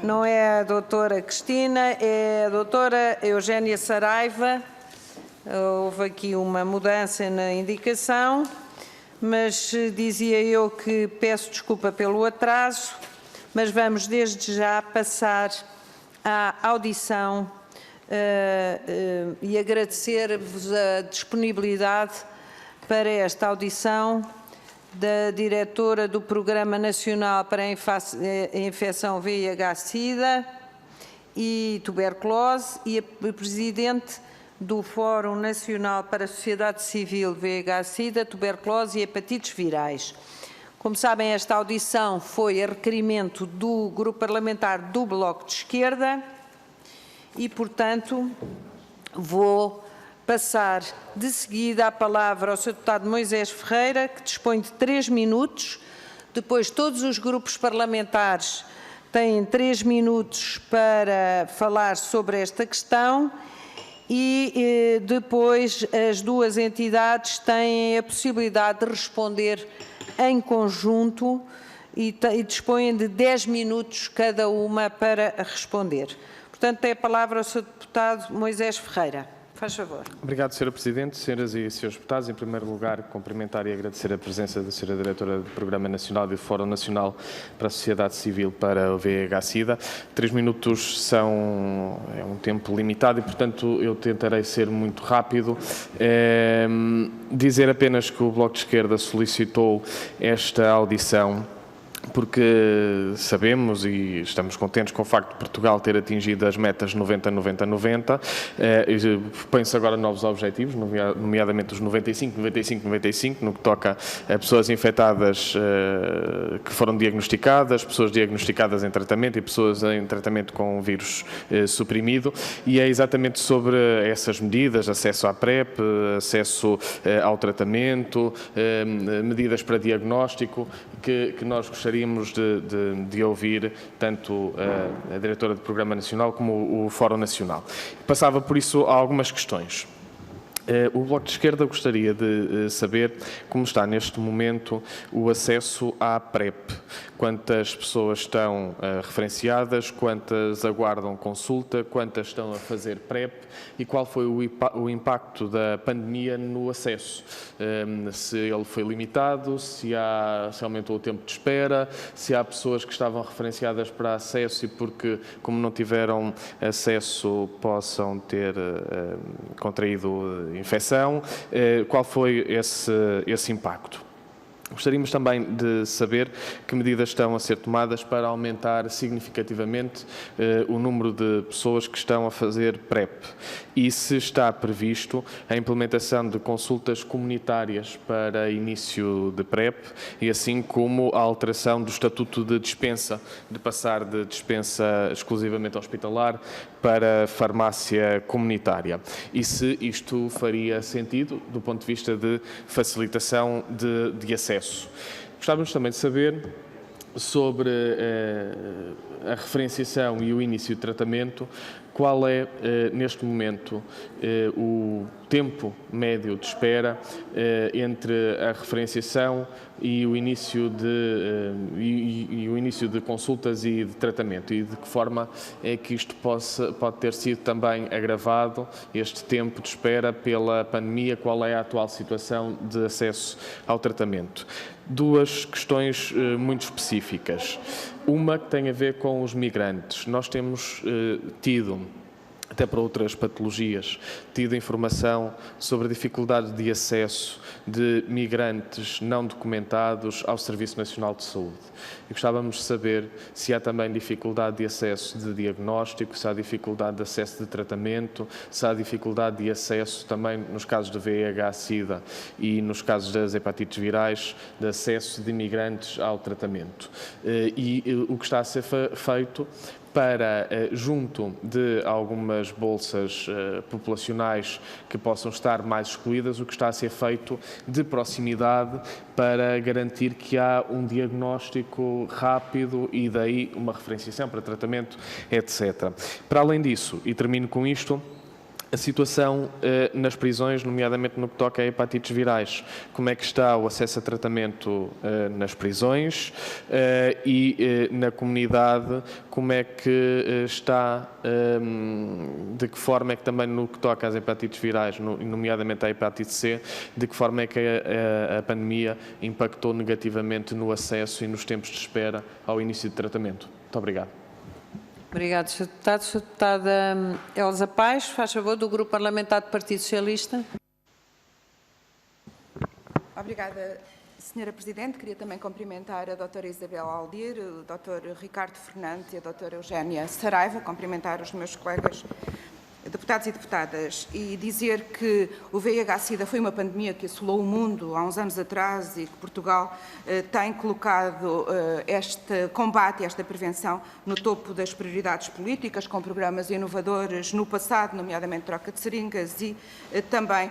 Não é a doutora Cristina, é a doutora Eugénia Saraiva. Houve aqui uma mudança na indicação, mas dizia eu que peço desculpa pelo atraso, mas vamos desde já passar à audição e agradecer-vos a disponibilidade para esta audição da diretora do Programa Nacional para a Infecção VIH-Sida e Tuberculose e a presidente do Fórum Nacional para a Sociedade Civil VIH-Sida, Tuberculose e Hepatites Virais. Como sabem, esta audição foi a requerimento do Grupo Parlamentar do Bloco de Esquerda e, portanto, vou passar de seguida a palavra ao Sr. Deputado Moisés Ferreira, que dispõe de 3 minutos. Depois, todos os grupos parlamentares têm 3 minutos para falar sobre esta questão e depois as duas entidades têm a possibilidade de responder em conjunto e dispõem de 10 minutos cada uma para responder. Portanto, tem a palavra ao Sr. Deputado Moisés Ferreira. Faz favor. Obrigado, Sra. Presidente. Senhoras e Srs. Deputados, em primeiro lugar, cumprimentar e agradecer a presença da Sra. Diretora do Programa Nacional e do Fórum Nacional para a Sociedade Civil para o VIH-Sida. 3 minutos é um tempo limitado e, portanto, eu tentarei ser muito rápido. Dizer apenas que o Bloco de Esquerda solicitou esta audição porque sabemos e estamos contentes com o facto de Portugal ter atingido as metas 90-90-90, põe-se agora novos objetivos, nomeadamente os 95-95-95, no que toca a pessoas infectadas que foram diagnosticadas, pessoas diagnosticadas em tratamento e pessoas em tratamento com o vírus suprimido, e é exatamente sobre essas medidas, acesso à PrEP, acesso ao tratamento, medidas para diagnóstico, que nós gostaríamos de ouvir tanto a Diretora do Programa Nacional como o Fórum Nacional. Passava, por isso, a algumas questões. O Bloco de Esquerda gostaria de saber como está neste momento o acesso à PrEP. Quantas pessoas estão referenciadas, quantas aguardam consulta, quantas estão a fazer PrEP e qual foi o impacto da pandemia no acesso. Se ele foi limitado, se aumentou o tempo de espera, se há pessoas que estavam referenciadas para acesso e porque, como não tiveram acesso, possam ter contraído infecção. Qual foi esse impacto? Gostaríamos também de saber que medidas estão a ser tomadas para aumentar significativamente o número de pessoas que estão a fazer PrEP e se está previsto a implementação de consultas comunitárias para início de PrEP e assim como a alteração do estatuto de dispensa, de passar de dispensa exclusivamente hospitalar para farmácia comunitária. E se isto faria sentido do ponto de vista de facilitação de acesso. Gostávamos também de saber sobre a referenciação e o início de tratamento, qual é, neste momento, o tempo médio de espera entre a referenciação e o início de consultas e de tratamento e de que forma é que isto pode ter sido também agravado, este tempo de espera pela pandemia, qual é a atual situação de acesso ao tratamento. Duas questões muito específicas. Uma que tem a ver com os migrantes. Nós temos tido, até para outras patologias, tido informação sobre a dificuldade de acesso de migrantes não documentados ao Serviço Nacional de Saúde. E gostávamos de saber se há também dificuldade de acesso de diagnóstico, se há dificuldade de acesso de tratamento, se há dificuldade de acesso também nos casos de VIH-Sida e nos casos das hepatites virais, de acesso de migrantes ao tratamento. E o que está a ser feito para, junto de algumas bolsas populacionais que possam estar mais excluídas, o que está a ser feito de proximidade para garantir que há um diagnóstico rápido e daí uma referenciação para tratamento, etc. Para além disso, e termino com isto, a situação nas prisões, nomeadamente no que toca a hepatites virais. Como é que está o acesso a tratamento nas prisões e na comunidade, como é que está, de que forma é que também no que toca às hepatites virais, nomeadamente a hepatite C, de que forma é que a pandemia impactou negativamente no acesso e nos tempos de espera ao início de tratamento. Muito obrigado. Obrigado, Sr. Deputado. Sra. Deputada Elsa Paes, faz favor, do Grupo Parlamentar do Partido Socialista. Obrigada, Sra. Presidente. Queria também cumprimentar a doutora Isabel Aldir, o Dr. Ricardo Fernandes e a doutora Eugénia Saraiva, cumprimentar os meus colegas deputados e deputadas, e dizer que o VIH-Sida foi uma pandemia que assolou o mundo há uns anos atrás e que Portugal tem colocado este combate, esta prevenção, no topo das prioridades políticas, com programas inovadores no passado, nomeadamente troca de seringas, e também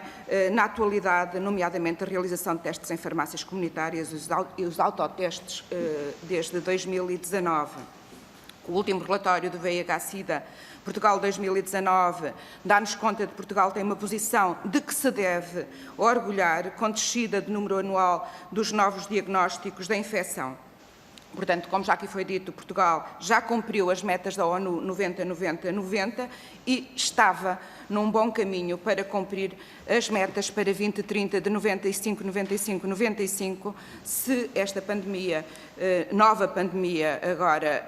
na atualidade, nomeadamente a realização de testes em farmácias comunitárias e os autotestes desde 2019. O último relatório do VIH-Sida Portugal 2019 dá-nos conta de que Portugal tem uma posição de que se deve orgulhar, com descida de número anual dos novos diagnósticos da infecção. Portanto, como já aqui foi dito, Portugal já cumpriu as metas da ONU 90-90-90 e estava num bom caminho para cumprir as metas para 2030 de 95-95-95, se esta pandemia, nova pandemia agora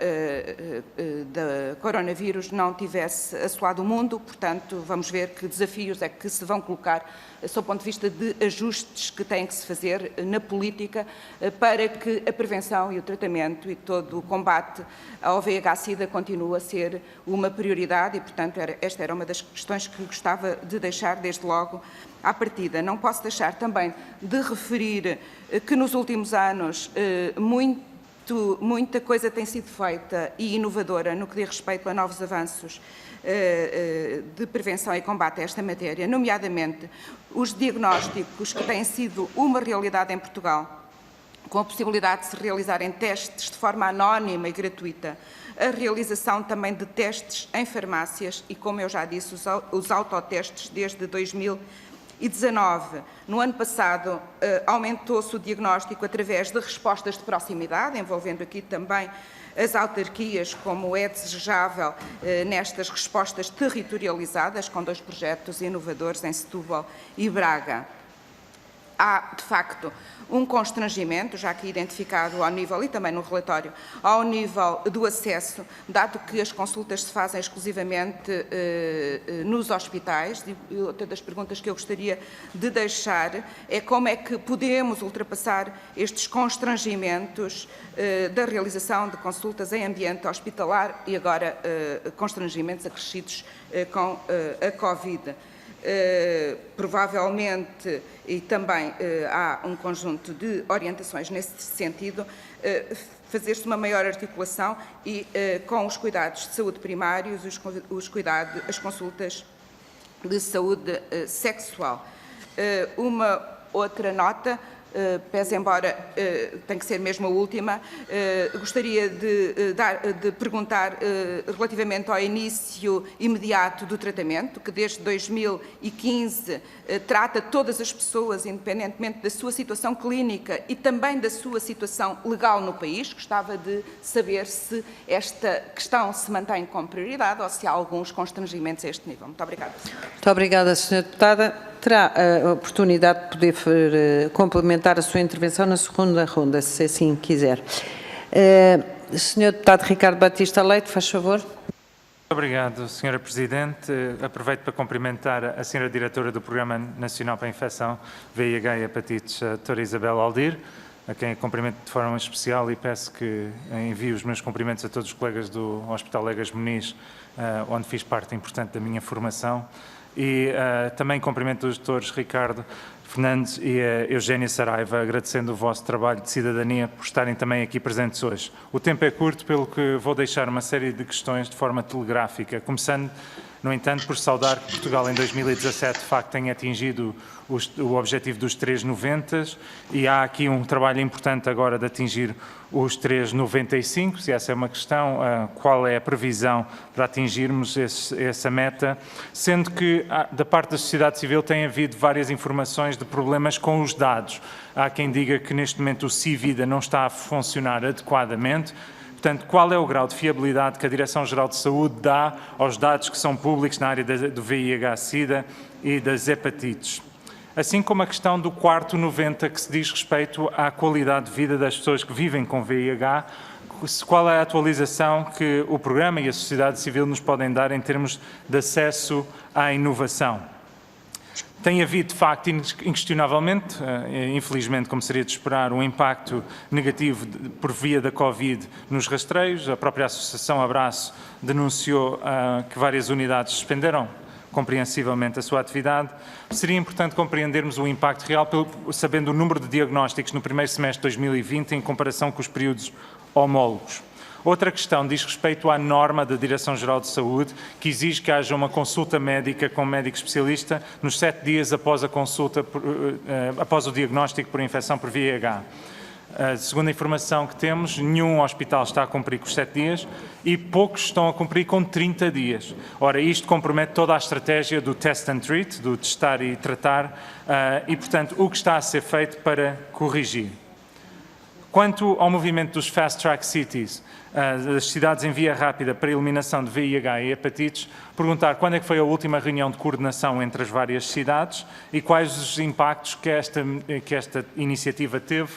da coronavírus, não tivesse assolado o mundo. Portanto, vamos ver que desafios é que se vão colocar, sob o ponto de vista de ajustes que têm que se fazer na política para que a prevenção e o tratamento e todo o combate ao VIH-Sida continue a ser uma prioridade e, portanto, esta era uma das questões que gostava de deixar desde logo à partida. Não posso deixar também de referir que nos últimos anos muita coisa tem sido feita e inovadora no que diz respeito a novos avanços de prevenção e combate a esta matéria, nomeadamente os diagnósticos que têm sido uma realidade em Portugal, com a possibilidade de se realizarem testes de forma anónima e gratuita, a realização também de testes em farmácias e, como eu já disse, os autotestes desde 2019. No ano passado, aumentou-se o diagnóstico através de respostas de proximidade, envolvendo aqui também as autarquias, como é desejável nestas respostas territorializadas, com 2 projetos inovadores em Setúbal e Braga. Há, de facto, um constrangimento, já aqui identificado ao nível, e também no relatório, ao nível do acesso, dado que as consultas se fazem exclusivamente nos hospitais. E outra das perguntas que eu gostaria de deixar é como é que podemos ultrapassar estes constrangimentos da realização de consultas em ambiente hospitalar e agora constrangimentos acrescidos com a Covid. Provavelmente, e também há um conjunto de orientações nesse sentido, fazer-se uma maior articulação e com os cuidados de saúde primários, as consultas de saúde sexual. Uma outra nota, pese embora tenha que ser mesmo a última, gostaria de perguntar relativamente ao início imediato do tratamento, que desde 2015 trata todas as pessoas, independentemente da sua situação clínica e também da sua situação legal no país. Gostava de saber se esta questão se mantém como prioridade ou se há alguns constrangimentos a este nível. Muito obrigada. Muito obrigada, Sra. Deputada. Terá a oportunidade de poder complementar a sua intervenção na segunda ronda, se assim quiser. Sr. Deputado Ricardo Batista Leite, faz favor. Muito obrigado, Sra. Presidente. Aproveito para cumprimentar a Sra. Diretora do Programa Nacional para a Infecção VIH e Hepatites, a doutora Isabel Aldir, a quem cumprimento de forma especial e peço que envie os meus cumprimentos a todos os colegas do Hospital Legas Muniz, onde fiz parte importante da minha formação. E também cumprimento os doutores Ricardo Fernandes e a Eugénia Saraiva, agradecendo o vosso trabalho de cidadania por estarem também aqui presentes hoje. O tempo é curto, pelo que vou deixar uma série de questões de forma telegráfica, começando No entanto, por saudar que Portugal em 2017 de facto tem atingido o objetivo dos 3,90 e há aqui um trabalho importante agora de atingir os 3,95, se essa é uma questão, qual é a previsão para atingirmos essa meta, sendo que da parte da sociedade civil tem havido várias informações de problemas com os dados. Há quem diga que neste momento o Civida não está a funcionar adequadamente. Portanto, qual é o grau de fiabilidade que a Direção-Geral de Saúde dá aos dados que são públicos na área do VIH-Sida e das hepatites? Assim como a questão do quarto 90, que se diz respeito à qualidade de vida das pessoas que vivem com VIH, qual é a atualização que o programa e a sociedade civil nos podem dar em termos de acesso à inovação? Tem havido, de facto, inquestionavelmente, infelizmente, como seria de esperar, um impacto negativo por via da Covid nos rastreios. A própria Associação Abraço denunciou que várias unidades suspenderam compreensivelmente a sua atividade. Seria importante compreendermos o impacto real, sabendo o número de diagnósticos no primeiro semestre de 2020 em comparação com os períodos homólogos. Outra questão diz respeito à norma da Direção-Geral de Saúde, que exige que haja uma consulta médica com um médico especialista nos 7 dias após a consulta, após o diagnóstico por infecção por VIH. Segundo a informação que temos, nenhum hospital está a cumprir com os 7 dias e poucos estão a cumprir com 30 dias. Ora, isto compromete toda a estratégia do test and treat, do testar e tratar, e, portanto, o que está a ser feito para corrigir. Quanto ao movimento dos Fast Track Cities, das cidades em via rápida para a eliminação de VIH e hepatites, perguntar quando é que foi a última reunião de coordenação entre as várias cidades e quais os impactos que esta iniciativa teve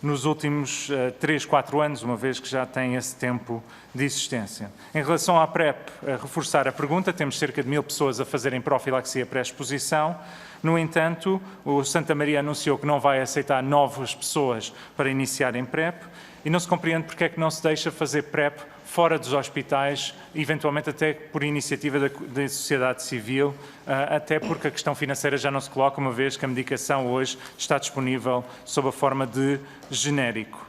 nos últimos 3, 4 anos, uma vez que já tem esse tempo de existência. Em relação à PrEP, a reforçar a pergunta, temos cerca de 1000 pessoas a fazerem profilaxia pré-exposição. No entanto, o Santa Maria anunciou que não vai aceitar novas pessoas para iniciarem PrEP e não se compreende porque é que não se deixa fazer PrEP fora dos hospitais, eventualmente até por iniciativa da sociedade civil, até porque a questão financeira já não se coloca, uma vez que a medicação hoje está disponível sob a forma de genérico.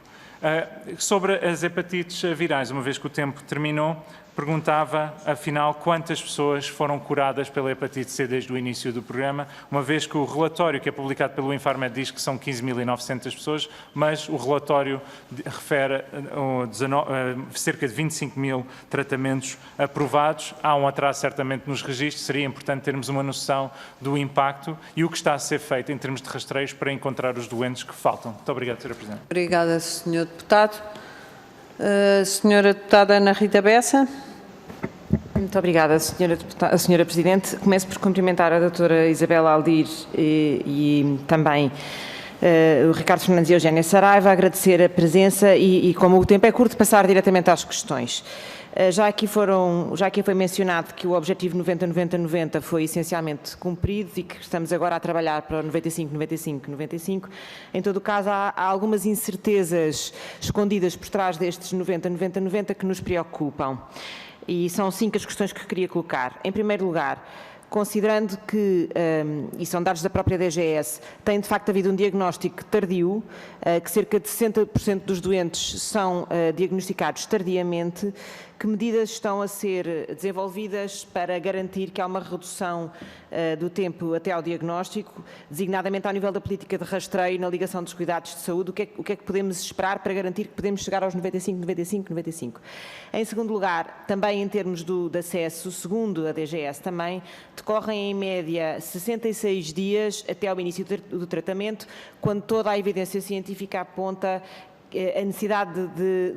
Sobre as hepatites virais, uma vez que o tempo terminou, perguntava, afinal, quantas pessoas foram curadas pela hepatite C desde o início do programa, uma vez que o relatório que é publicado pelo Infarmed diz que são 15.900 pessoas, mas o relatório refere cerca de 25.000 tratamentos aprovados. Há um atraso, certamente, nos registros. Seria importante termos uma noção do impacto e o que está a ser feito em termos de rastreios para encontrar os doentes que faltam. Muito obrigado, Sra. Presidente. Obrigada, Sr. Deputado. Senhora Deputada Ana Rita Bessa. Muito obrigada, Senhora Presidente. Começo por cumprimentar a doutora Isabel Aldir e também o Ricardo Fernandes e a Eugénia Saraiva, agradecer a presença e como o tempo é curto, passar diretamente às questões. Já aqui foi mencionado que o objetivo 90-90-90 foi essencialmente cumprido e que estamos agora a trabalhar para o 95-95-95. Em todo o caso, há algumas incertezas escondidas por trás destes 90-90-90 que nos preocupam. E são 5 as questões que queria colocar. Em primeiro lugar, considerando que, e são dados da própria DGS, tem de facto havido um diagnóstico tardio, que cerca de 60% dos doentes são diagnosticados tardiamente, que medidas estão a ser desenvolvidas para garantir que há uma redução do tempo até ao diagnóstico, designadamente ao nível da política de rastreio na ligação dos cuidados de saúde, o que é que podemos esperar para garantir que podemos chegar aos 95-95-95? Em segundo lugar, também em termos de acesso, segundo a DGS também, decorrem em média 66 dias até ao início do tratamento, quando toda a evidência científica aponta a necessidade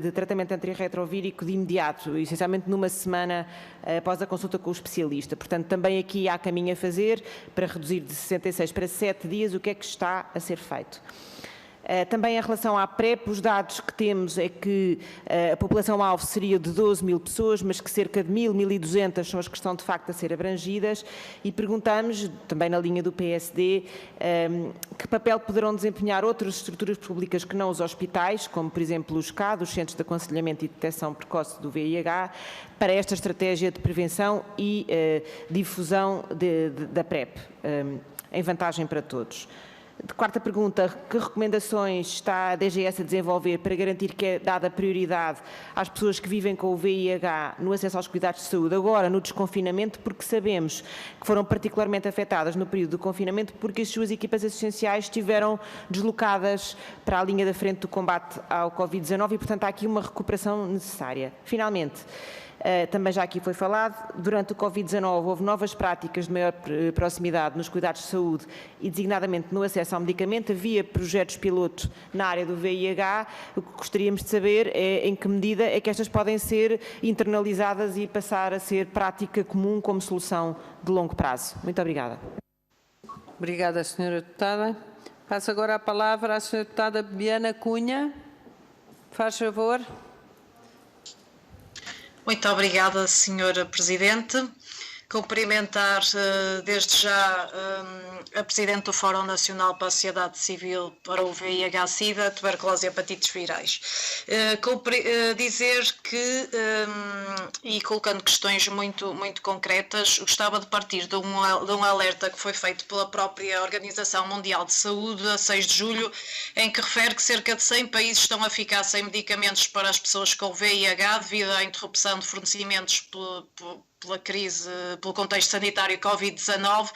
de tratamento antirretrovírico de imediato, essencialmente numa semana após a consulta com o especialista. Portanto, também aqui há caminho a fazer para reduzir de 66 para 7 dias o que é que está a ser feito. Também em relação à PrEP, os dados que temos é que a população-alvo seria de 12.000 pessoas, mas que cerca de 1.200 são as que estão de facto a ser abrangidas e perguntamos, também na linha do PSD, que papel poderão desempenhar outras estruturas públicas que não os hospitais, como por exemplo os CAD, os Centros de Aconselhamento e Detecção Precoce do VIH, para esta estratégia de prevenção e difusão da PrEP, em vantagem para todos. Quarta pergunta, que recomendações está a DGS a desenvolver para garantir que é dada prioridade às pessoas que vivem com o VIH no acesso aos cuidados de saúde, agora no desconfinamento, porque sabemos que foram particularmente afetadas no período do confinamento porque as suas equipas essenciais estiveram deslocadas para a linha da frente do combate ao Covid-19 e, portanto, há aqui uma recuperação necessária. Finalmente, também já aqui foi falado, durante o Covid-19 houve novas práticas de maior proximidade nos cuidados de saúde e designadamente no acesso ao medicamento, havia projetos pilotos na área do VIH, o que gostaríamos de saber é em que medida é que estas podem ser internalizadas e passar a ser prática comum como solução de longo prazo. Muito obrigada. Obrigada, Sra. Deputada. Passo agora a palavra à Sra. Deputada Bibiana Cunha. Faz favor. Muito obrigada, Sra. Presidente. Cumprimentar desde já a Presidente do Fórum Nacional para a Sociedade Civil para o VIH-Sida, tuberculose e hepatites virais. Dizer que, e colocando questões muito concretas, gostava de partir de um alerta que foi feito pela própria Organização Mundial de Saúde, a 6 de julho, em que refere que cerca de 100 países estão a ficar sem medicamentos para as pessoas com VIH devido à interrupção de fornecimentos pela crise, pelo contexto sanitário Covid-19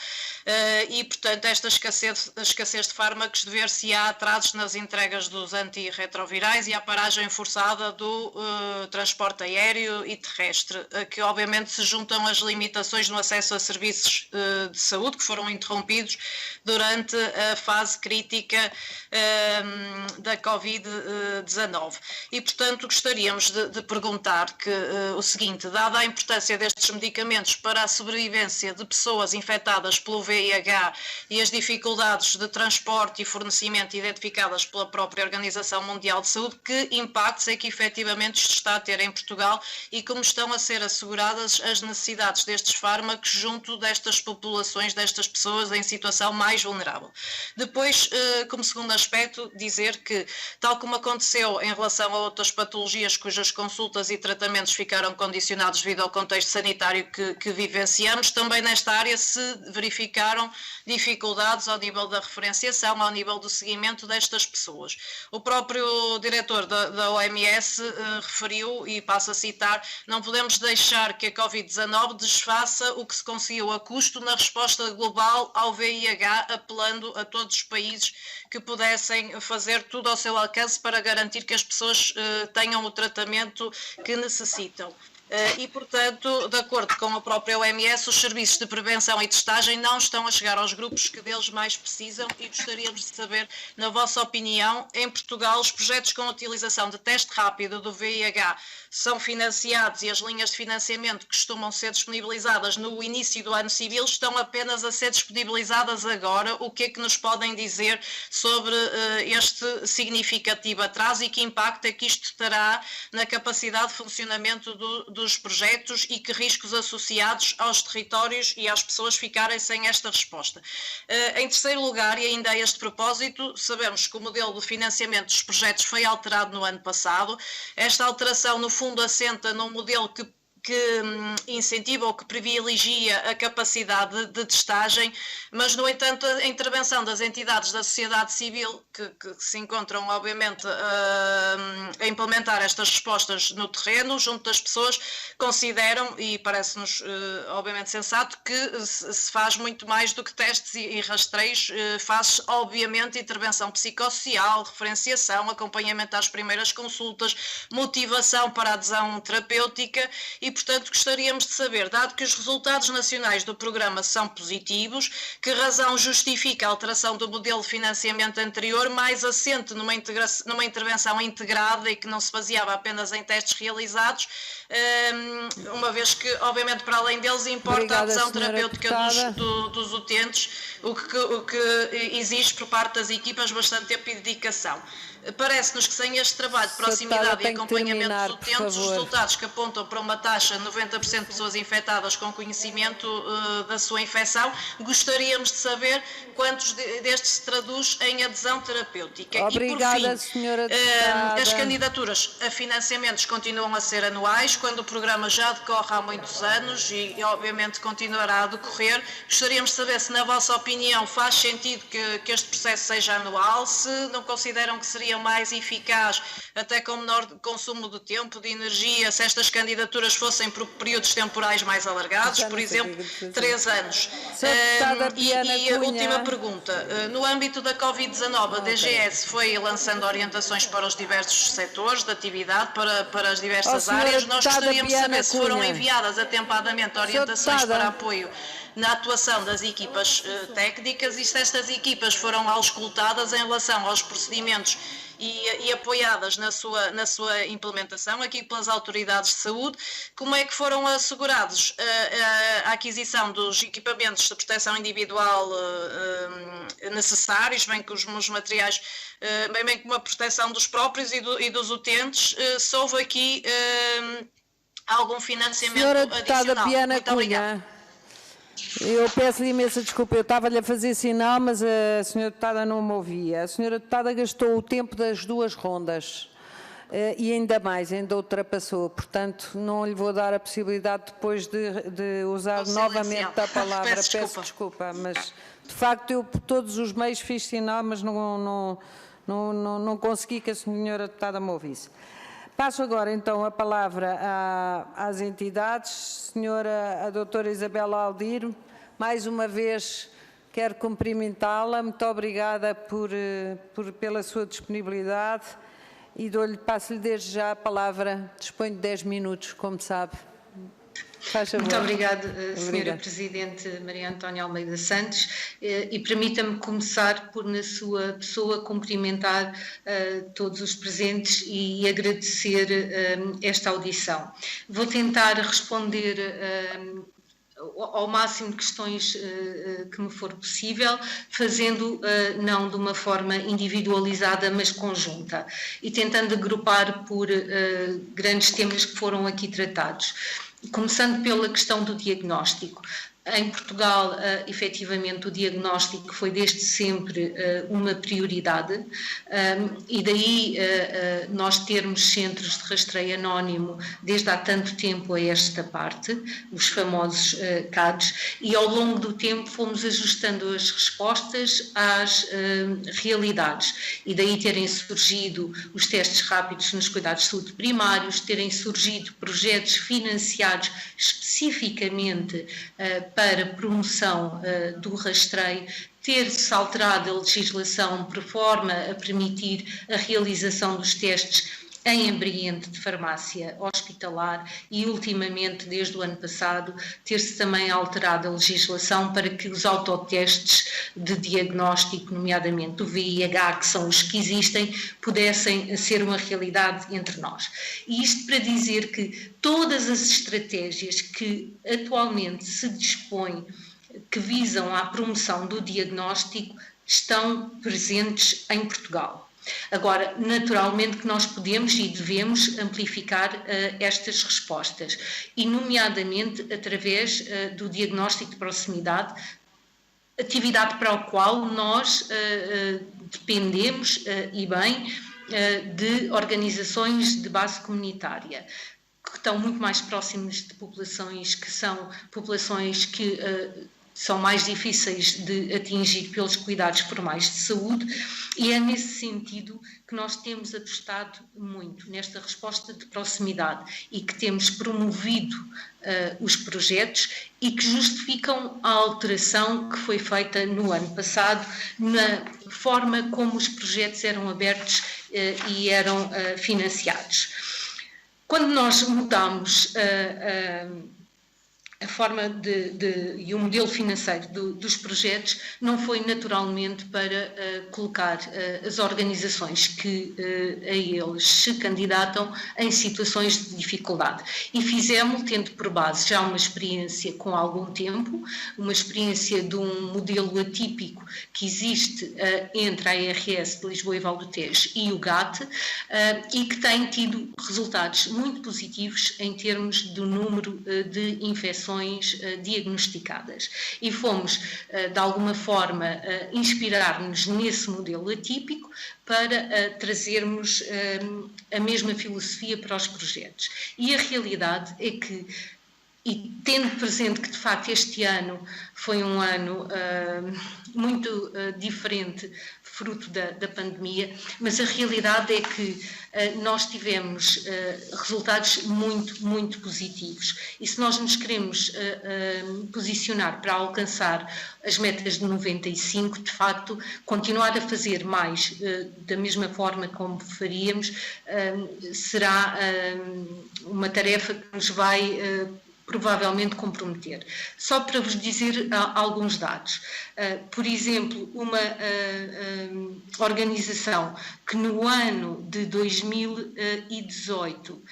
e, portanto, esta escassez de fármacos dever-se-á a atrasos nas entregas dos antirretrovirais e à paragem forçada do transporte aéreo e terrestre, que obviamente se juntam às limitações no acesso a serviços de saúde que foram interrompidos durante a fase crítica da Covid-19. E, portanto, gostaríamos de perguntar o seguinte, dada a importância destes medicamentos para a sobrevivência de pessoas infectadas pelo VIH e as dificuldades de transporte e fornecimento identificadas pela própria Organização Mundial de Saúde, que impactos é que efetivamente isto está a ter em Portugal e como estão a ser asseguradas as necessidades destes fármacos junto destas populações, destas pessoas em situação mais vulnerável. Depois, como segundo aspecto, dizer que, tal como aconteceu em relação a outras patologias cujas consultas e tratamentos ficaram condicionados devido ao contexto sanitário que vivenciamos, também nesta área se verificaram dificuldades ao nível da referenciação, ao nível do seguimento destas pessoas. O próprio diretor da OMS referiu, e passo a citar, não podemos deixar que a Covid-19 desfaça o que se conseguiu a custo na resposta global ao VIH, apelando a todos os países que pudessem fazer tudo ao seu alcance para garantir que as pessoas tenham o tratamento que necessitam. E, portanto, de acordo com a própria OMS, os serviços de prevenção e testagem não estão a chegar aos grupos que deles mais precisam e gostaríamos de saber, na vossa opinião, em Portugal, os projetos com utilização de teste rápido do VIH são financiados e as linhas de financiamento que costumam ser disponibilizadas no início do ano civil estão apenas a ser disponibilizadas agora. O que é que nos podem dizer sobre este significativo atraso e que impacto é que isto terá na capacidade de funcionamento dos projetos e que riscos associados aos territórios e às pessoas ficarem sem esta resposta. Em terceiro lugar, e ainda a este propósito, sabemos que o modelo de financiamento dos projetos foi alterado no ano passado. Esta alteração, no fundo, assenta num modelo que incentiva ou que privilegia a capacidade de testagem, mas, no entanto, a intervenção das entidades da sociedade civil que se encontram, obviamente, a implementar estas respostas no terreno, junto das pessoas, consideram, e parece-nos, obviamente, sensato, que se faz muito mais do que testes e rastreios, faz, obviamente, intervenção psicossocial, referenciação, acompanhamento às primeiras consultas, motivação para a adesão terapêutica e, portanto, gostaríamos de saber, dado que os resultados nacionais do programa são positivos, que razão justifica a alteração do modelo de financiamento anterior, mais assente numa intervenção integrada e que não se baseava apenas em testes realizados, uma vez que, obviamente, para além deles, importa a adesão terapêutica dos utentes, o que exige por parte das equipas bastante tempo e dedicação. Parece-nos que sem este trabalho de proximidade e acompanhamento dos utentes, os resultados que apontam para uma taxa de 90% de pessoas infectadas com conhecimento da sua infecção, gostaríamos de saber quantos destes se traduz em adesão terapêutica. Obrigada, e por fim, senhora deputada. as candidaturas a financiamentos continuam a ser anuais, quando o programa já decorre há muitos anos e obviamente continuará a decorrer. Gostaríamos de saber se, na vossa opinião, faz sentido que este processo seja anual, se não consideram que seria mais eficaz, até com menor consumo de tempo, de energia, se estas candidaturas fossem por períodos temporais mais alargados, por exemplo, 3 anos. E a última pergunta, no âmbito da Covid-19, a DGS foi lançando orientações para os diversos setores de atividade, para as diversas áreas. Nós gostaríamos de saber se foram enviadas atempadamente orientações para apoio na atuação das equipas técnicas e se estas equipas foram auscultadas em relação aos procedimentos e apoiadas na sua implementação aqui pelas autoridades de saúde. Como é que foram assegurados a aquisição dos equipamentos de proteção individual necessários, bem que os materiais, bem como a proteção dos próprios e dos utentes, se houve aqui algum financiamento adicional? Muito obrigada. Eu peço-lhe imensa desculpa, eu estava-lhe a fazer sinal, mas a senhora deputada não me ouvia. A senhora deputada gastou o tempo das 2 rondas e ainda mais, ainda ultrapassou. Portanto, não lhe vou dar a possibilidade depois de usar novamente a palavra. Peço desculpa, mas de facto eu por todos os meios fiz sinal, mas não consegui que a senhora deputada me ouvisse. Passo agora, então, a palavra às entidades. A doutora Isabela Aldir, mais uma vez quero cumprimentá-la. Muito obrigada pela sua disponibilidade e passo-lhe desde já a palavra. Disponho de 10 minutos, como sabe. Muito obrigada, Sra. Presidente Maria Antónia Almeida Santos, e permita-me começar por, na sua pessoa, cumprimentar todos os presentes e agradecer esta audição. Vou tentar responder ao máximo de questões que me for possível, fazendo não de uma forma individualizada, mas conjunta, e tentando agrupar por grandes temas que foram aqui tratados. Começando pela questão do diagnóstico. Em Portugal, efetivamente, o diagnóstico foi desde sempre uma prioridade e daí nós termos centros de rastreio anónimo desde há tanto tempo a esta parte, os famosos CADs, e ao longo do tempo fomos ajustando as respostas às realidades e daí terem surgido os testes rápidos nos cuidados de saúde primários, terem surgido projetos financiados especificamente para promoção do rastreio, ter-se alterado a legislação por forma a permitir a realização dos testes em ambiente de farmácia hospitalar e, ultimamente, desde o ano passado, ter-se também alterado a legislação para que os autotestes de diagnóstico, nomeadamente o VIH, que são os que existem, pudessem ser uma realidade entre nós. E isto para dizer que todas as estratégias que atualmente se dispõem, que visam à promoção do diagnóstico, estão presentes em Portugal. Agora, naturalmente que nós podemos e devemos amplificar estas respostas, e nomeadamente através do diagnóstico de proximidade, atividade para a qual nós dependemos e bem de organizações de base comunitária, que estão muito mais próximas de populações que são populações que são mais difíceis de atingir pelos cuidados formais de saúde, e é nesse sentido que nós temos apostado muito nesta resposta de proximidade e que temos promovido os projetos e que justificam a alteração que foi feita no ano passado na forma como os projetos eram abertos e eram financiados. Quando nós mudamos a forma e o modelo financeiro dos projetos não foi naturalmente para colocar as organizações que a eles se candidatam em situações de dificuldade. E fizemos, tendo por base já uma experiência com algum tempo, uma experiência de um modelo atípico que existe entre a ARS de Lisboa e Val do Tejo e o GAT, e que tem tido resultados muito positivos em termos do número de infecções diagnosticadas. E fomos, de alguma forma, inspirar-nos nesse modelo atípico para trazermos a mesma filosofia para os projetos. E a realidade é que, e tendo presente que de facto este ano foi um ano muito diferente, fruto da pandemia, mas a realidade é que nós tivemos resultados muito positivos. E se nós nos queremos posicionar para alcançar as metas de 95, de facto, continuar a fazer mais da mesma forma como faríamos, será uma tarefa que nos vai provavelmente comprometer. Só para vos dizer alguns dados. Por exemplo, uma organização que no ano de 2018,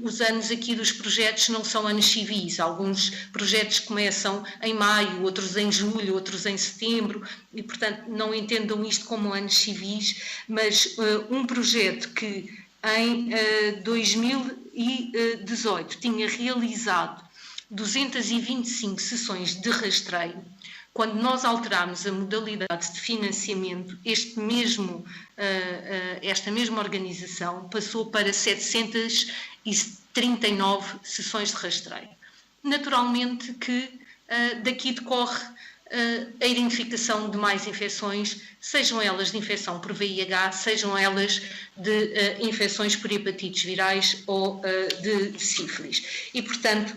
os anos aqui dos projetos não são anos civis, alguns projetos começam em maio, outros em julho, outros em setembro, e portanto não entendam isto como anos civis, mas um projeto que em 2018 tinha realizado 225 sessões de rastreio. Quando nós alterámos a modalidade de financiamento, esta mesma organização passou para 739 sessões de rastreio. Naturalmente que daqui decorre a identificação de mais infecções, sejam elas de infecção por VIH, sejam elas de infecções por hepatites virais ou de sífilis. E, portanto,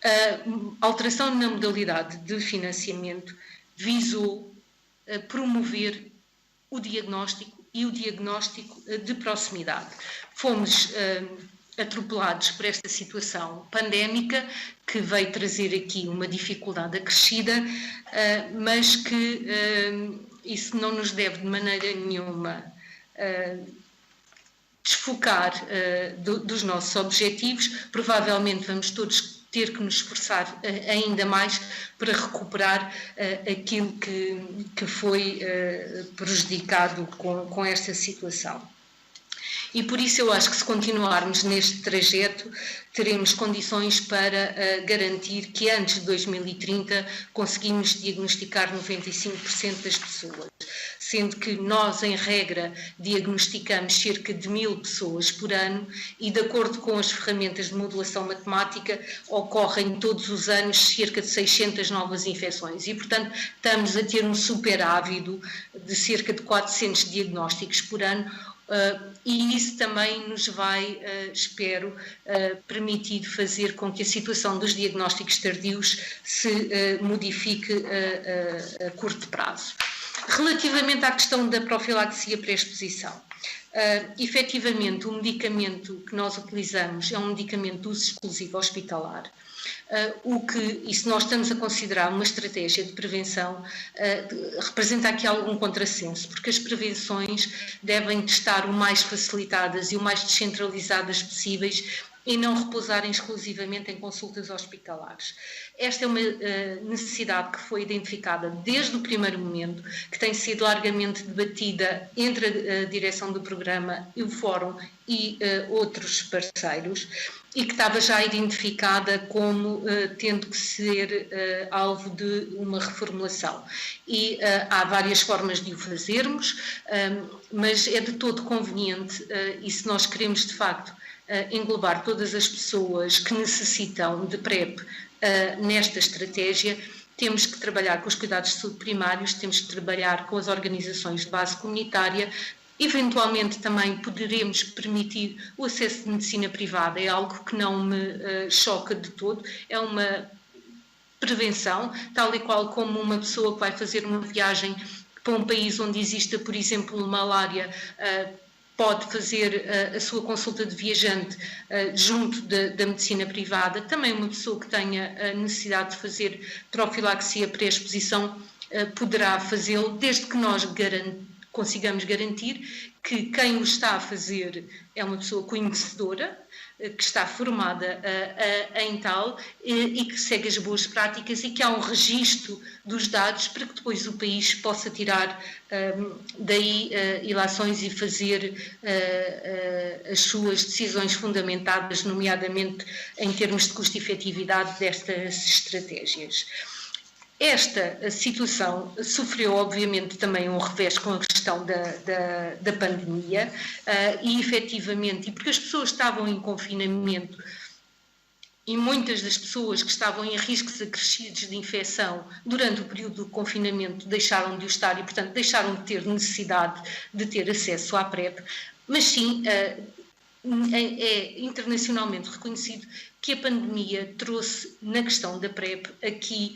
a alteração na modalidade de financiamento visou promover o diagnóstico e o diagnóstico de proximidade. Fomos atropelados por esta situação pandémica que veio trazer aqui uma dificuldade acrescida, mas que isso não nos deve de maneira nenhuma desfocar dos nossos objetivos. Provavelmente vamos todos ter que nos esforçar ainda mais para recuperar aquilo que foi prejudicado com esta situação. E por isso eu acho que se continuarmos neste trajeto, teremos condições para garantir que antes de 2030 conseguimos diagnosticar 95% das pessoas, sendo que nós, em regra, diagnosticamos cerca de 1000 pessoas por ano e, de acordo com as ferramentas de modulação matemática, ocorrem todos os anos cerca de 600 novas infecções e, portanto, estamos a ter um superávit de cerca de 400 diagnósticos por ano. E isso também nos vai, espero, permitir fazer com que a situação dos diagnósticos tardios se modifique a curto prazo. Relativamente à questão da profilaxia pré-exposição, efetivamente o medicamento que nós utilizamos é um medicamento de uso exclusivo hospitalar. E se nós estamos a considerar uma estratégia de prevenção, representa aqui algum contrassenso, porque as prevenções devem estar o mais facilitadas e o mais descentralizadas possíveis e não repousarem exclusivamente em consultas hospitalares. Esta é uma necessidade que foi identificada desde o primeiro momento, que tem sido largamente debatida entre a direção do programa e o Fórum e outros parceiros, e que estava já identificada como tendo que ser alvo de uma reformulação. E há várias formas de o fazermos, mas é de todo conveniente, e se nós queremos de facto englobar todas as pessoas que necessitam de PrEP nesta estratégia, temos que trabalhar com os cuidados de saúde primários, temos que trabalhar com as organizações de base comunitária. Eventualmente também poderemos permitir o acesso de medicina privada, é algo que não me choca de todo, é uma prevenção, tal e qual como uma pessoa que vai fazer uma viagem para um país onde exista, por exemplo, malária, pode fazer a sua consulta de viajante junto da medicina privada. Também uma pessoa que tenha a necessidade de fazer profilaxia pré-exposição poderá fazê-lo, desde que nós consigamos garantir que quem o está a fazer é uma pessoa conhecedora, que está formada em tal e que segue as boas práticas e que há um registro dos dados para que depois o país possa tirar daí ilações e fazer as suas decisões fundamentadas, nomeadamente em termos de custo e efetividade destas estratégias. Esta situação sofreu, obviamente, também um revés com a questão da pandemia e, efetivamente, e porque as pessoas estavam em confinamento e muitas das pessoas que estavam em riscos acrescidos de infecção durante o período do confinamento deixaram de o estar e, portanto, deixaram de ter necessidade de ter acesso à PrEP, mas sim é internacionalmente reconhecido que a pandemia trouxe na questão da PrEP aqui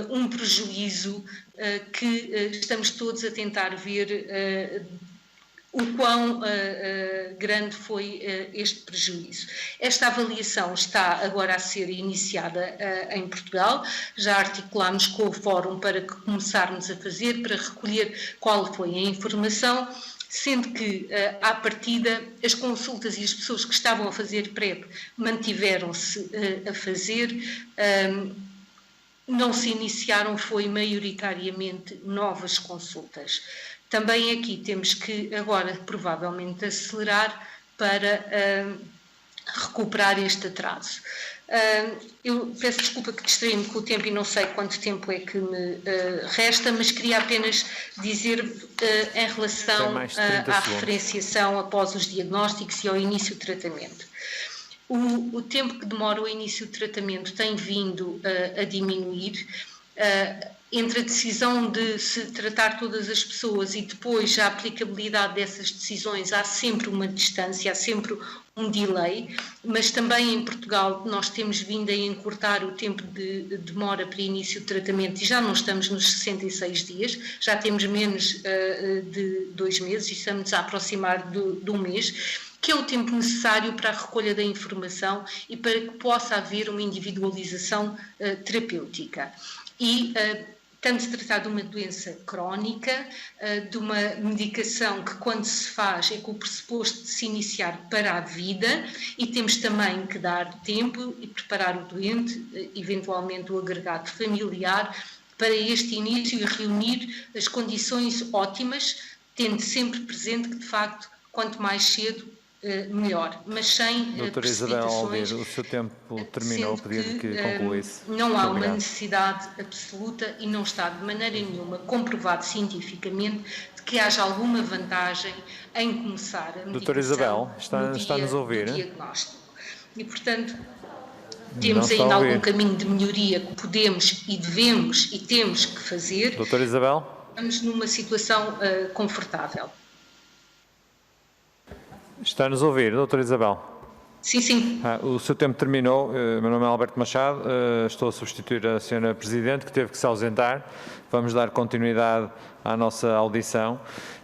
um prejuízo que estamos todos a tentar ver o quão grande foi este prejuízo. Esta avaliação está agora a ser iniciada em Portugal, já articulámos com o Fórum para que começarmos a fazer, para recolher qual foi a informação, sendo que, à partida, as consultas e as pessoas que estavam a fazer PrEP mantiveram-se a fazer, não se iniciaram, foi maioritariamente novas consultas. Também aqui temos que agora, provavelmente, acelerar para recuperar este atraso. Eu peço desculpa que distraí-me com o tempo e não sei quanto tempo é que me resta, mas queria apenas dizer em relação à referenciação após os diagnósticos e ao início do tratamento. O tempo que demora o início do tratamento tem vindo a diminuir. Entre a decisão de se tratar todas as pessoas e depois a aplicabilidade dessas decisões, há sempre uma distância, há sempre um delay, mas também em Portugal nós temos vindo a encurtar o tempo de demora para início de tratamento e já não estamos nos 66 dias, já temos menos de 2 meses e estamos a aproximar de um mês, que é o tempo necessário para a recolha da informação e para que possa haver uma individualização terapêutica. E tanto se tratar de uma doença crónica, de uma medicação que quando se faz é com o pressuposto de se iniciar para a vida e temos também que dar tempo e preparar o doente, eventualmente o agregado familiar, para este início e reunir as condições ótimas, tendo sempre presente que de facto quanto mais cedo melhor, mas sem Doutora Isabel Aldir, o seu tempo terminou, pedir que concluísse. Não há uma necessidade absoluta e não está de maneira nenhuma comprovado cientificamente de que haja alguma vantagem em começar a medicação. Doutora Isabel, está-nos a ouvir? Do diagnóstico. E, portanto, temos ainda algum caminho de melhoria que podemos e devemos e temos que fazer. Doutora Isabel? Estamos numa situação confortável. Está-nos a ouvir, doutora Isabel? Sim, sim. O seu tempo terminou. Meu nome é Alberto Machado, estou a substituir a senhora Presidente, que teve que se ausentar. Vamos dar continuidade à nossa audição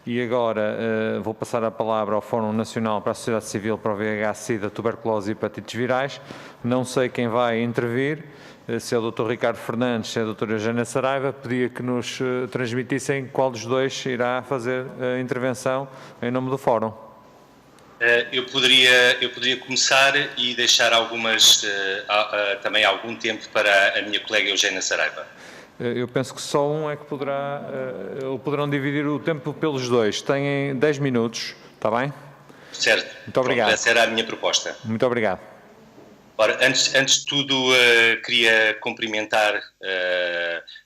e agora vou passar a palavra ao Fórum Nacional para a Sociedade Civil para o VIH-Sida, Tuberculose e Hepatites Virais. Não sei quem vai intervir, se é o Dr. Ricardo Fernandes, se é a doutora Eugénia Saraiva. Pedia que nos transmitissem qual dos dois irá fazer a intervenção em nome do Fórum. Eu poderia começar e deixar também algum tempo para a minha colega Eugénia Saraiva. Eu penso que só um é que poderão dividir o tempo pelos dois. Têm 10 minutos, está bem? Certo. Muito obrigado. Pronto, essa era a minha proposta. Muito obrigado. Ora, antes de tudo, queria cumprimentar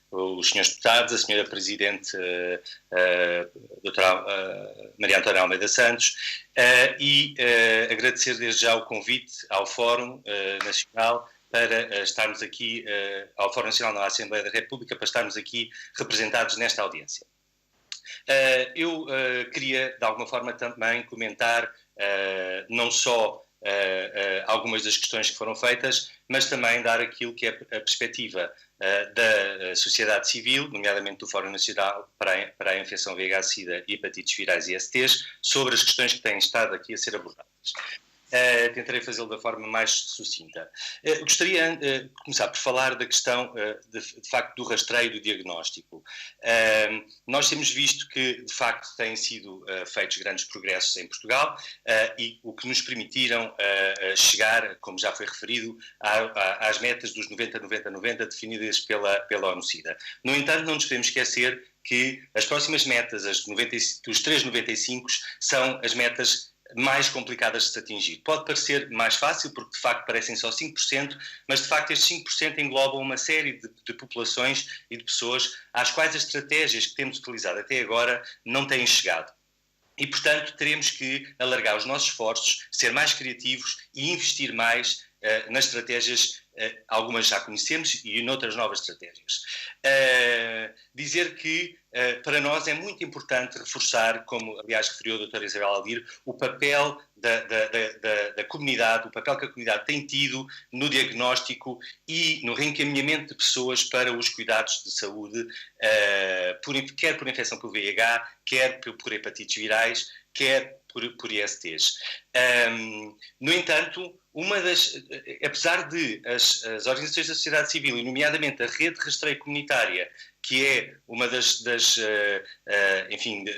os senhores deputados, a senhora Presidente, doutora Maria Antónia Almeida Santos, e agradecer desde já o convite ao Fórum Nacional para estarmos aqui, ao Fórum Nacional na Assembleia da República, para estarmos aqui representados nesta audiência. Eu queria, de alguma forma, também comentar não só algumas das questões que foram feitas, mas também dar aquilo que é a perspectiva da sociedade civil, nomeadamente do Fórum Nacional para a Infecção VIH-Sida e Hepatites Virais e STs, sobre as questões que têm estado aqui a ser abordadas. Tentarei fazê-lo da forma mais sucinta. Gostaria de começar por falar da questão, de facto, do rastreio do diagnóstico. Nós temos visto que, de facto, têm sido feitos grandes progressos em Portugal e o que nos permitiram chegar, como já foi referido, às metas dos 90-90-90 definidas pela ONU-SIDA. No entanto, não nos podemos esquecer que as próximas metas, dos 3,95, são as metas mais complicadas de se atingir. Pode parecer mais fácil, porque de facto parecem só 5%, mas de facto estes 5% englobam uma série de populações e de pessoas às quais as estratégias que temos utilizado até agora não têm chegado. E, portanto, teremos que alargar os nossos esforços, ser mais criativos e investir mais nas estratégias, algumas já conhecemos, e noutras novas estratégias. Dizer que para nós é muito importante reforçar, como aliás referiu a doutora Isabel Aldir, o papel da comunidade, o papel que a comunidade tem tido no diagnóstico e no reencaminhamento de pessoas para os cuidados de saúde, quer por infecção por VIH, quer por hepatites virais, quer por ISTs. No entanto, apesar de as organizações da sociedade civil, e nomeadamente a rede de rastreio comunitária, que é uma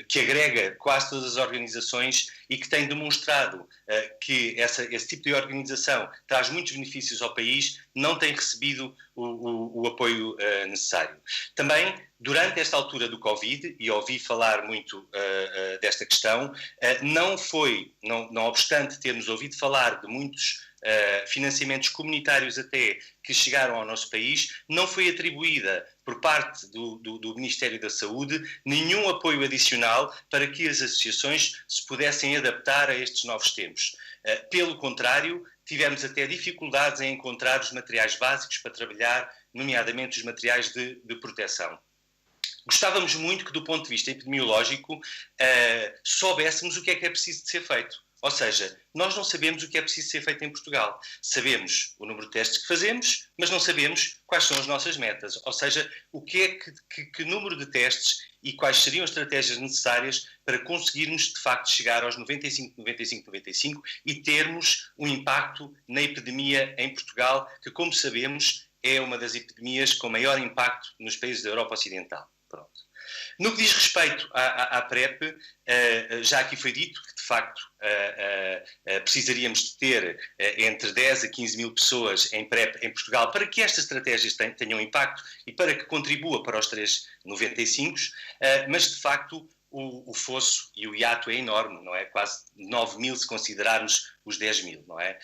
que agrega quase todas as organizações e que tem demonstrado que esse tipo de organização traz muitos benefícios ao país, não tem recebido o apoio necessário. Também, durante esta altura do Covid, e ouvi falar muito desta questão, não obstante termos ouvido falar de muitos financiamentos comunitários até que chegaram ao nosso país, não foi atribuída por parte do Ministério da Saúde nenhum apoio adicional para que as associações se pudessem adaptar a estes novos tempos. Pelo contrário, tivemos até dificuldades em encontrar os materiais básicos para trabalhar, nomeadamente os materiais de proteção. Gostávamos muito que, do ponto de vista epidemiológico, soubéssemos o que é preciso de ser feito. Ou seja, nós não sabemos o que é preciso ser feito em Portugal. Sabemos o número de testes que fazemos, mas não sabemos quais são as nossas metas. Ou seja, o que número de testes e quais seriam as estratégias necessárias para conseguirmos, de facto, chegar aos 95 e termos um impacto na epidemia em Portugal, que, como sabemos, é uma das epidemias com maior impacto nos países da Europa Ocidental. Pronto. No que diz respeito à PrEP, já aqui foi dito que, de facto, precisaríamos de ter entre 10 a 15 mil pessoas em PrEP em Portugal para que estas estratégias tenham impacto e para que contribua para os 3,95, mas, de facto, o fosso e o hiato é enorme, não é? Quase 9 mil se considerarmos os 10 mil, não é?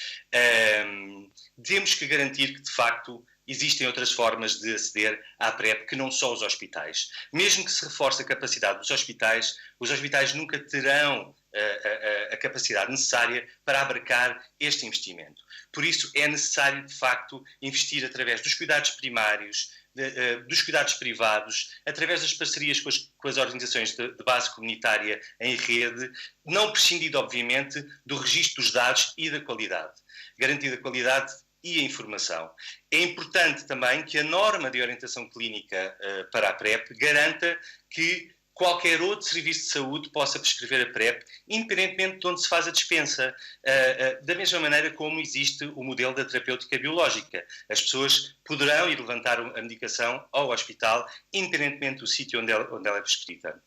Temos que garantir que, de facto, existem outras formas de aceder à PrEP que não só os hospitais. Mesmo que se reforce a capacidade dos hospitais, os hospitais nunca terão a capacidade necessária para abarcar este investimento. Por isso é necessário, de facto, investir através dos cuidados primários, dos cuidados privados, através das parcerias com as organizações de base comunitária em rede, não prescindindo, obviamente, do registro dos dados e da qualidade. Garantida a qualidade e a informação. É importante também que a norma de orientação clínica para a PrEP garanta que qualquer outro serviço de saúde possa prescrever a PrEP, independentemente de onde se faz a dispensa, da mesma maneira como existe o modelo da terapêutica biológica. As pessoas poderão ir levantar a medicação ao hospital, independentemente do sítio onde ela é prescrita.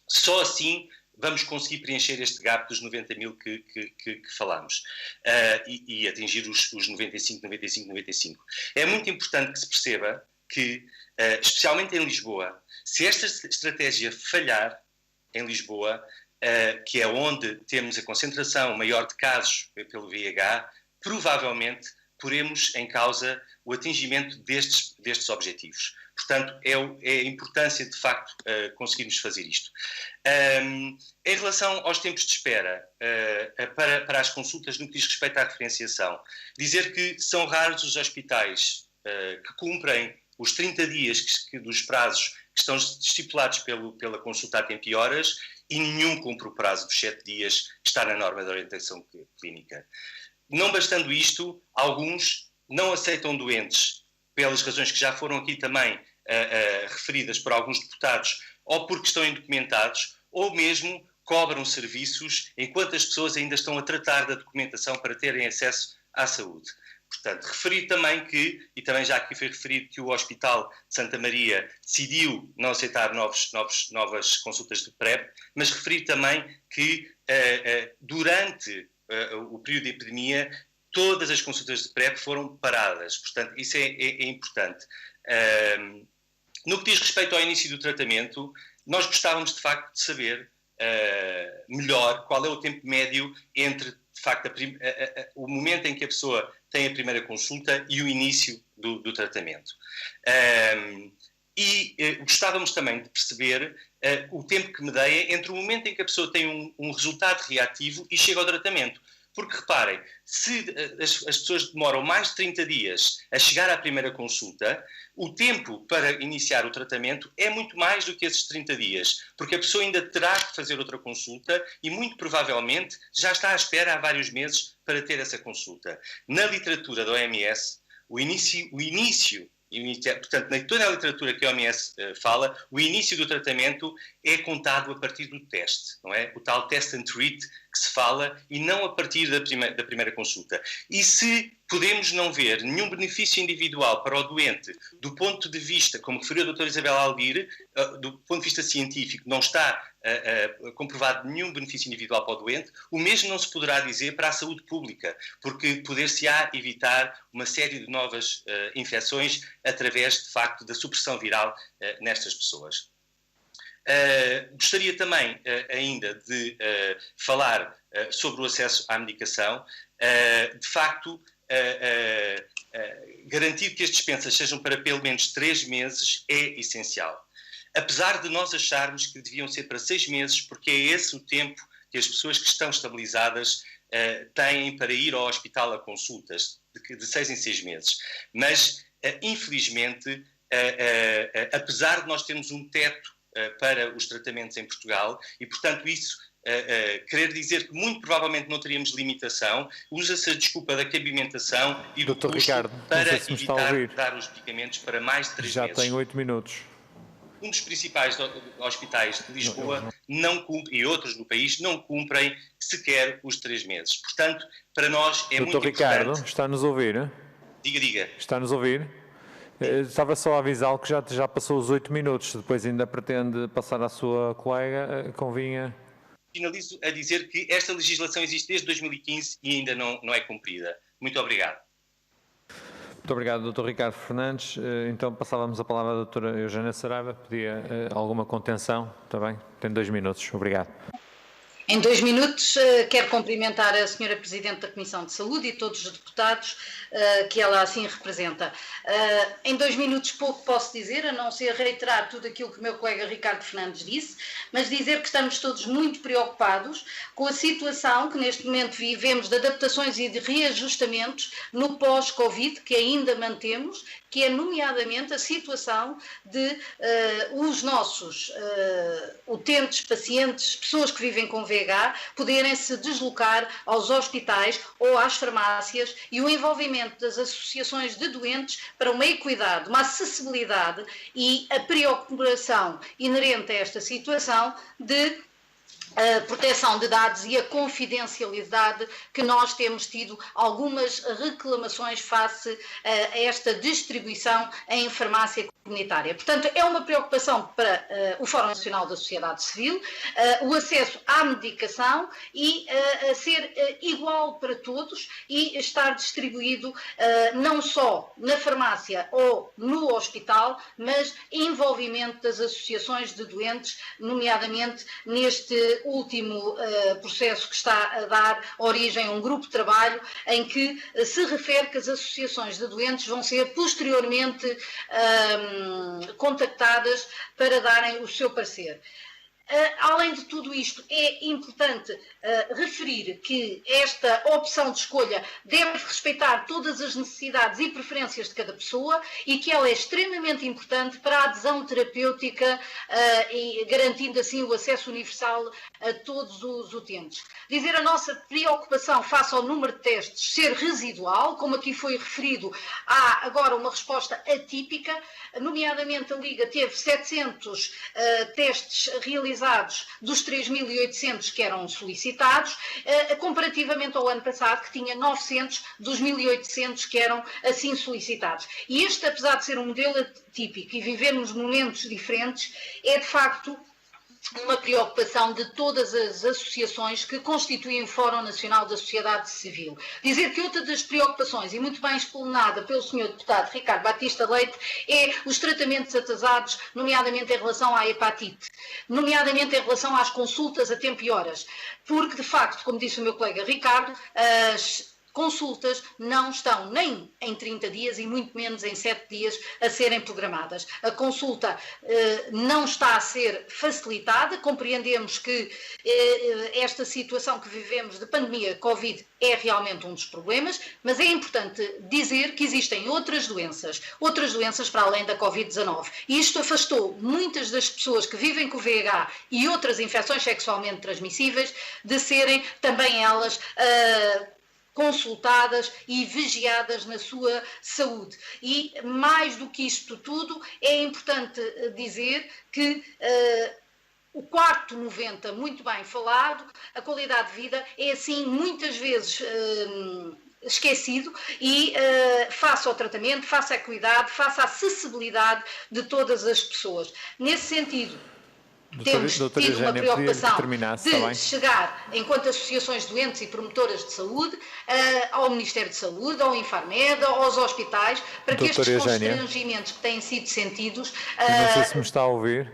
Só assim vamos conseguir preencher este gap dos 90 mil que falámos e atingir os 95. É muito importante que se perceba que, especialmente em Lisboa, se esta estratégia falhar em Lisboa, que é onde temos a concentração maior de casos pelo VIH, provavelmente poremos em causa o atingimento destes objetivos. Portanto, é a importância, de facto, conseguirmos fazer isto. Em relação aos tempos de espera para as consultas no que diz respeito à referenciação, dizer que são raros os hospitais que cumprem os 30 dias dos prazos que estão estipulados pela consulta a tempo e horas, e nenhum cumpre o prazo dos 7 dias que está na norma de orientação clínica. Não bastando isto, alguns não aceitam doentes, pelas razões que já foram aqui também referidas por alguns deputados, ou porque estão indocumentados, ou mesmo cobram serviços enquanto as pessoas ainda estão a tratar da documentação para terem acesso à saúde. Portanto, referir também que, e também já aqui foi referido que o Hospital de Santa Maria decidiu não aceitar novas consultas de PrEP, mas referir também que durante o período de epidemia todas as consultas de PrEP foram paradas. Portanto, isso é importante. No que diz respeito ao início do tratamento, nós gostávamos de facto de saber melhor qual é o tempo médio entre, de facto, o momento em que a pessoa tem a primeira consulta e o início do tratamento. Gostávamos também de perceber o tempo que medeia entre o momento em que a pessoa tem um resultado reativo e chega ao tratamento. Porque, reparem, se as pessoas demoram mais de 30 dias a chegar à primeira consulta, o tempo para iniciar o tratamento é muito mais do que esses 30 dias, porque a pessoa ainda terá que fazer outra consulta e, muito provavelmente, já está à espera há vários meses para ter essa consulta. Na literatura da OMS, portanto, em toda a literatura que a OMS fala, o início do tratamento é contado a partir do teste, não é? O tal test and treat que se fala, e não a partir da primeira consulta. E se podemos não ver nenhum benefício individual para o doente, do ponto de vista, como referiu a doutora Isabel Aldir, do ponto de vista científico, não está comprovado nenhum benefício individual para o doente, o mesmo não se poderá dizer para a saúde pública, porque poder-se-á evitar uma série de novas infecções através, de facto, da supressão viral nestas pessoas. Gostaria também ainda de falar sobre o acesso à medicação. De facto, garantir que as dispensas sejam para pelo menos 3 meses é essencial. Apesar de nós acharmos que deviam ser para 6 meses, porque é esse o tempo que as pessoas que estão estabilizadas têm para ir ao hospital a consultas, de 6 em 6 meses. Mas, infelizmente, apesar de nós termos um teto para os tratamentos em Portugal, e, portanto, isso querer dizer que muito provavelmente não teríamos limitação, usa-se a desculpa da cabimentação e do custo Ricardo, para se evitar dar os medicamentos para mais de 3 meses. Já tem 8 minutos. Um dos principais hospitais de Lisboa não cumpre, e outros no país não cumprem sequer os 3 meses. Portanto, para nós é muito importante... Doutor Ricardo, está-nos a ouvir? Diga. Está-nos a ouvir? Estava só a avisá-lo que já passou os 8 minutos, depois ainda pretende passar à sua colega, convinha... Finalizo a dizer que esta legislação existe desde 2015 e ainda não é cumprida. Muito obrigado. Muito obrigado, Dr. Ricardo Fernandes. Então passávamos a palavra à doutora Eugénia Saraiva. Pedia alguma contenção? Está bem? Tem 2 minutos. Obrigado. Em 2 minutos, quero cumprimentar a Sra. Presidente da Comissão de Saúde e todos os deputados que ela assim representa. Em 2 minutos pouco posso dizer, a não ser reiterar tudo aquilo que o meu colega Ricardo Fernandes disse, mas dizer que estamos todos muito preocupados com a situação que neste momento vivemos de adaptações e de reajustamentos no pós-Covid, que ainda mantemos, que é nomeadamente a situação de os nossos utentes, pacientes, pessoas que vivem com VIH, poderem se deslocar aos hospitais ou às farmácias, e o envolvimento das associações de doentes para uma equidade, uma acessibilidade e a preocupação inerente a esta situação de a proteção de dados e a confidencialidade, que nós temos tido algumas reclamações face a esta distribuição em farmácia comunitária. Portanto, é uma preocupação para o Fórum Nacional da Sociedade Civil, o acesso à medicação e a ser igual para todos e estar distribuído não só na farmácia ou no hospital, mas envolvimento das associações de doentes, nomeadamente neste último processo que está a dar origem a um grupo de trabalho em que se refere que as associações de doentes vão ser posteriormente contactadas para darem o seu parecer. Além de tudo isto, é importante referir que esta opção de escolha deve respeitar todas as necessidades e preferências de cada pessoa e que ela é extremamente importante para a adesão terapêutica e garantindo assim o acesso universal a todos os utentes. Dizer a nossa preocupação face ao número de testes ser residual, como aqui foi referido, há agora uma resposta atípica, nomeadamente a Liga teve 700 testes realizados dos 3.800 que eram solicitados, comparativamente ao ano passado, que tinha 900 dos 1.800 que eram assim solicitados. E este, apesar de ser um modelo atípico e vivermos momentos diferentes, é de facto uma preocupação de todas as associações que constituem o Fórum Nacional da Sociedade Civil. Dizer que outra das preocupações, e muito bem explanada pelo Sr. Deputado Ricardo Batista Leite, é os tratamentos atrasados, nomeadamente em relação à hepatite, nomeadamente em relação às consultas a tempo e horas, porque, de facto, como disse o meu colega Ricardo, as consultas não estão nem em 30 dias e muito menos em 7 dias a serem programadas. A consulta não está a ser facilitada, compreendemos que esta situação que vivemos de pandemia Covid é realmente um dos problemas, mas é importante dizer que existem outras doenças para além da Covid-19. E isto afastou muitas das pessoas que vivem com o VIH e outras infecções sexualmente transmissíveis de serem também elas consultadas e vigiadas na sua saúde. E, mais do que isto tudo, é importante dizer que o quarto 90, muito bem falado, a qualidade de vida é assim muitas vezes esquecido e face ao tratamento, face à equidade, face à acessibilidade de todas as pessoas. Nesse sentido, temos tido uma preocupação de chegar, enquanto associações de doentes e promotoras de saúde, ao Ministério de Saúde, ao Infarmed, aos hospitais, para que estes constrangimentos que têm sido sentidos... Não sei se me está a ouvir.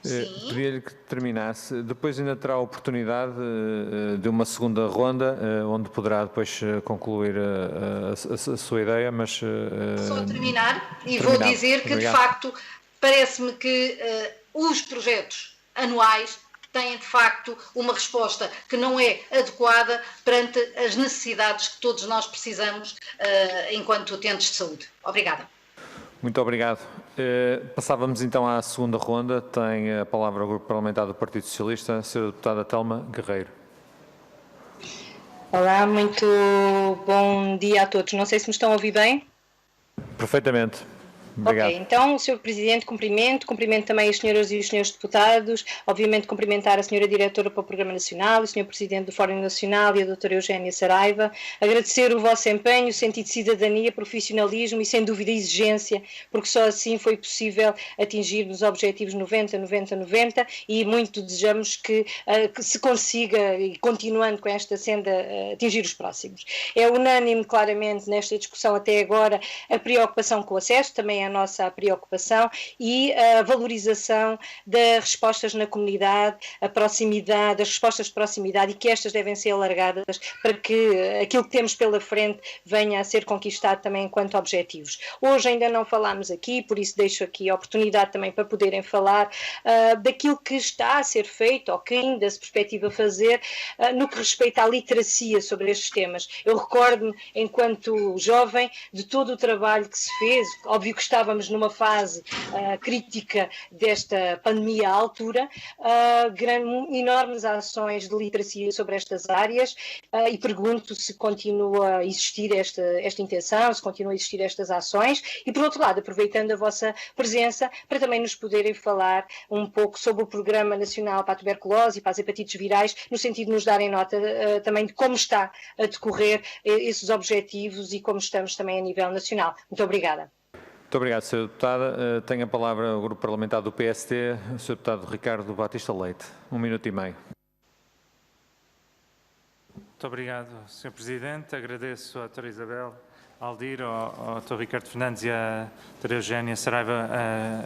Pedia-lhe que terminasse. Depois ainda terá a oportunidade de uma segunda ronda, onde poderá depois concluir a sua ideia, mas... Só terminar, e vou dizer que, de facto, parece-me que os projetos anuais têm, de facto, uma resposta que não é adequada perante as necessidades que todos nós precisamos enquanto utentes de saúde. Obrigada. Muito obrigado. Passávamos então à segunda ronda. Tem a palavra o Grupo Parlamentar do Partido Socialista, a Sra. Deputada Telma Guerreiro. Olá, muito bom dia a todos. Não sei se me estão a ouvir bem. Perfeitamente. Obrigado. Ok, então, Sr. Presidente, cumprimento também as senhoras e os senhores deputados, obviamente cumprimentar a senhora Diretora para o Programa Nacional, o Sr. Presidente do Fórum Nacional e a doutora Eugénia Saraiva, agradecer o vosso empenho, o sentido de cidadania, profissionalismo e, sem dúvida, exigência, porque só assim foi possível atingir os objetivos 90, 90, 90 e muito desejamos que se consiga, e continuando com esta senda, atingir os próximos. É unânime, claramente, nesta discussão até agora, a preocupação com o acesso, também a nossa preocupação e a valorização das respostas na comunidade, a proximidade, as respostas de proximidade e que estas devem ser alargadas para que aquilo que temos pela frente venha a ser conquistado também enquanto objetivos. Hoje ainda não falámos aqui, por isso deixo aqui a oportunidade também para poderem falar daquilo que está a ser feito ou que ainda se perspectiva fazer no que respeita à literacia sobre estes temas. Eu recordo-me, enquanto jovem, de todo o trabalho que se fez, óbvio que estávamos numa fase crítica desta pandemia à altura, enormes ações de literacia sobre estas áreas e pergunto se continua a existir esta intenção, se continuam a existir estas ações e, por outro lado, aproveitando a vossa presença para também nos poderem falar um pouco sobre o Programa Nacional para a Tuberculose e para as Hepatites Virais, no sentido de nos darem nota também de como está a decorrer esses objetivos e como estamos também a nível nacional. Muito obrigada. Muito obrigado, Sra. Deputada. Tem a palavra o Grupo Parlamentar do PST, o Sr. Deputado Ricardo Batista Leite. 1 minuto e meio. Muito obrigado, Sr. Presidente. Agradeço à Dra. Isabel Aldir, ao Dr. Ricardo Fernandes e à Dra. Eugénia Saraiva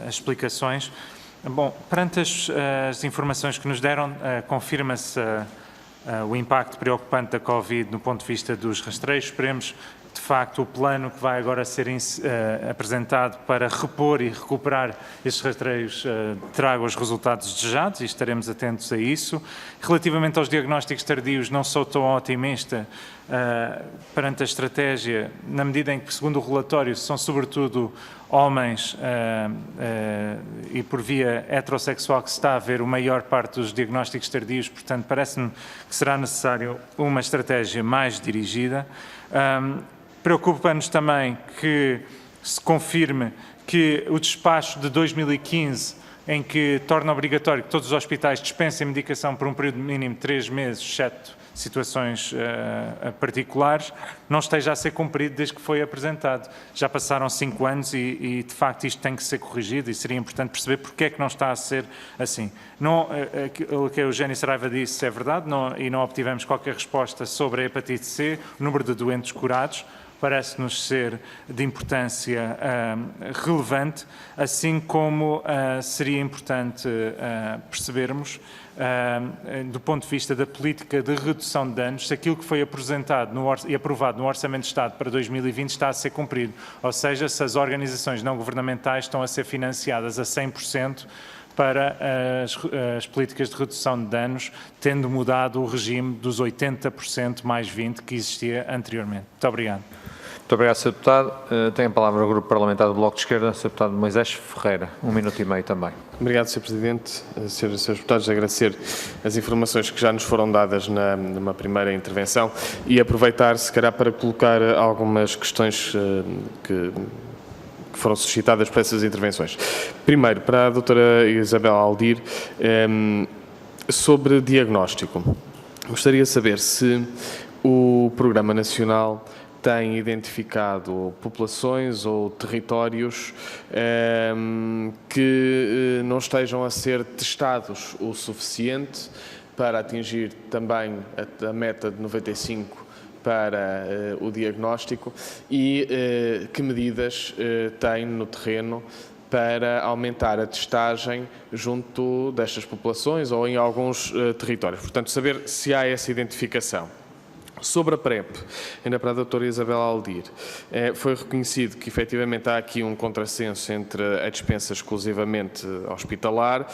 as explicações. Bom, perante as informações que nos deram, confirma-se o impacto preocupante da Covid no ponto de vista dos rastreios. Esperemos, de facto, o plano que vai agora ser apresentado para repor e recuperar estes rastreios traga os resultados desejados e estaremos atentos a isso. Relativamente aos diagnósticos tardios, não sou tão otimista perante a estratégia, na medida em que, segundo o relatório, são sobretudo homens e por via heterossexual que se está a ver a maior parte dos diagnósticos tardios, portanto, parece-me que será necessário uma estratégia mais dirigida. Preocupa-nos também que se confirme que o despacho de 2015, em que torna obrigatório que todos os hospitais dispensem medicação por um período mínimo de 3 meses, exceto situações particulares, não esteja a ser cumprido desde que foi apresentado. Já passaram 5 anos e, de facto, isto tem que ser corrigido e seria importante perceber porque é que não está a ser assim. O que a Eugénia Saraiva disse é verdade e não obtivemos qualquer resposta sobre a hepatite C, o número de doentes curados, parece-nos ser de importância relevante, assim como seria importante percebermos, do ponto de vista da política de redução de danos, se aquilo que foi apresentado e aprovado no Orçamento de Estado para 2020 está a ser cumprido, ou seja, se as organizações não governamentais estão a ser financiadas a 100% para as políticas de redução de danos, tendo mudado o regime dos 80% mais 20% que existia anteriormente. Muito obrigado. Muito obrigado, Sr. Deputado. Tem a palavra o Grupo Parlamentar do Bloco de Esquerda, Sr. Deputado Moisés Ferreira. 1 minuto e meio também. Obrigado, Sr. Presidente. Senhoras e Srs. Deputados, agradecer as informações que já nos foram dadas numa primeira intervenção e aproveitar, se calhar, para colocar algumas questões que foram suscitadas por essas intervenções. Primeiro, para a doutora Isabel Aldir, sobre diagnóstico. Gostaria de saber se o Programa Nacional tem identificado populações ou territórios que não estejam a ser testados o suficiente para atingir também a meta de 95 para o diagnóstico e que medidas tem no terreno para aumentar a testagem junto destas populações ou em alguns territórios. Portanto, saber se há essa identificação. Sobre a PrEP, ainda para a doutora Isabel Aldir, foi reconhecido que efetivamente há aqui um contrassenso entre a dispensa exclusivamente hospitalar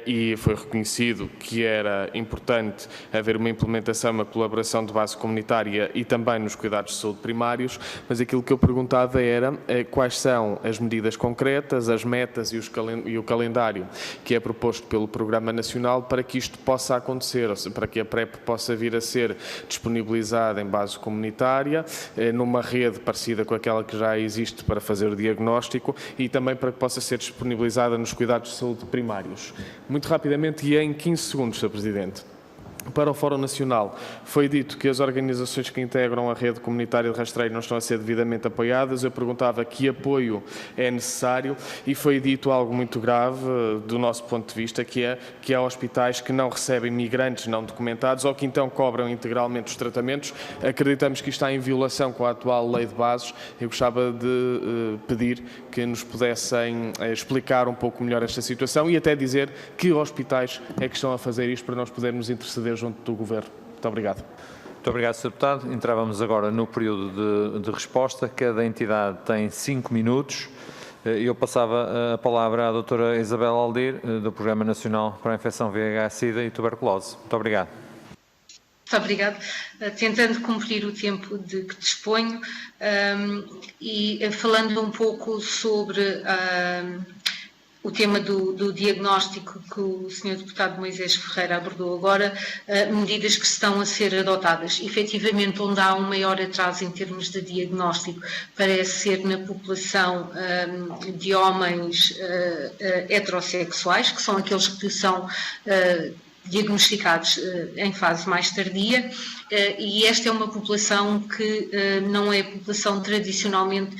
e foi reconhecido que era importante haver uma implementação, uma colaboração de base comunitária e também nos cuidados de saúde primários, mas aquilo que eu perguntava era quais são as medidas concretas, as metas e o calendário que é proposto pelo Programa Nacional para que isto possa acontecer, ou seja, para que a PrEP possa vir a ser disponibilizada em base comunitária, numa rede parecida com aquela que já existe para fazer o diagnóstico e também para que possa ser disponibilizada nos cuidados de saúde primários. Muito rapidamente e em 15 segundos, Sr. Presidente. Para o Fórum Nacional, foi dito que as organizações que integram a rede comunitária de rastreio não estão a ser devidamente apoiadas. Eu perguntava que apoio é necessário e foi dito algo muito grave do nosso ponto de vista, que há hospitais que não recebem migrantes não documentados ou que então cobram integralmente os tratamentos. Acreditamos que isto está em violação com a atual lei de bases. Eu gostava de pedir que nos pudessem explicar um pouco melhor esta situação e até dizer que hospitais é que estão a fazer isto para nós podermos interceder junto do Governo. Muito obrigado. Muito obrigado, Sr. Deputado. Entrávamos agora no período de resposta. Cada entidade tem 5 minutos. Eu passava a palavra à doutora Isabel Aldir, do Programa Nacional para a Infecção VIH-Sida e Tuberculose. Muito obrigado. Muito obrigada. Tentando cumprir o tempo de que disponho e falando um pouco sobre o tema do diagnóstico que o Sr. Deputado Moisés Ferreira abordou agora, medidas que estão a ser adotadas. Efetivamente, onde há um maior atraso em termos de diagnóstico, parece ser na população de homens heterossexuais, que são aqueles que são diagnosticados em fase mais tardia, e esta é uma população que não é população tradicionalmente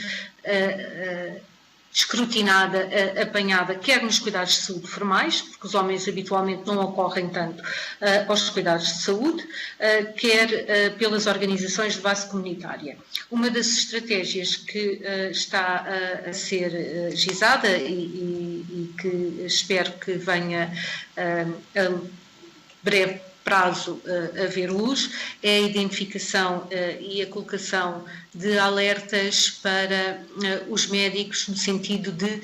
escrutinada, apanhada, quer nos cuidados de saúde formais, porque os homens habitualmente não ocorrem tanto aos cuidados de saúde, quer pelas organizações de base comunitária. Uma das estratégias que está a ser gizada e que espero que venha a breve prazo a ver luz, é a identificação e a colocação de alertas para os médicos no sentido de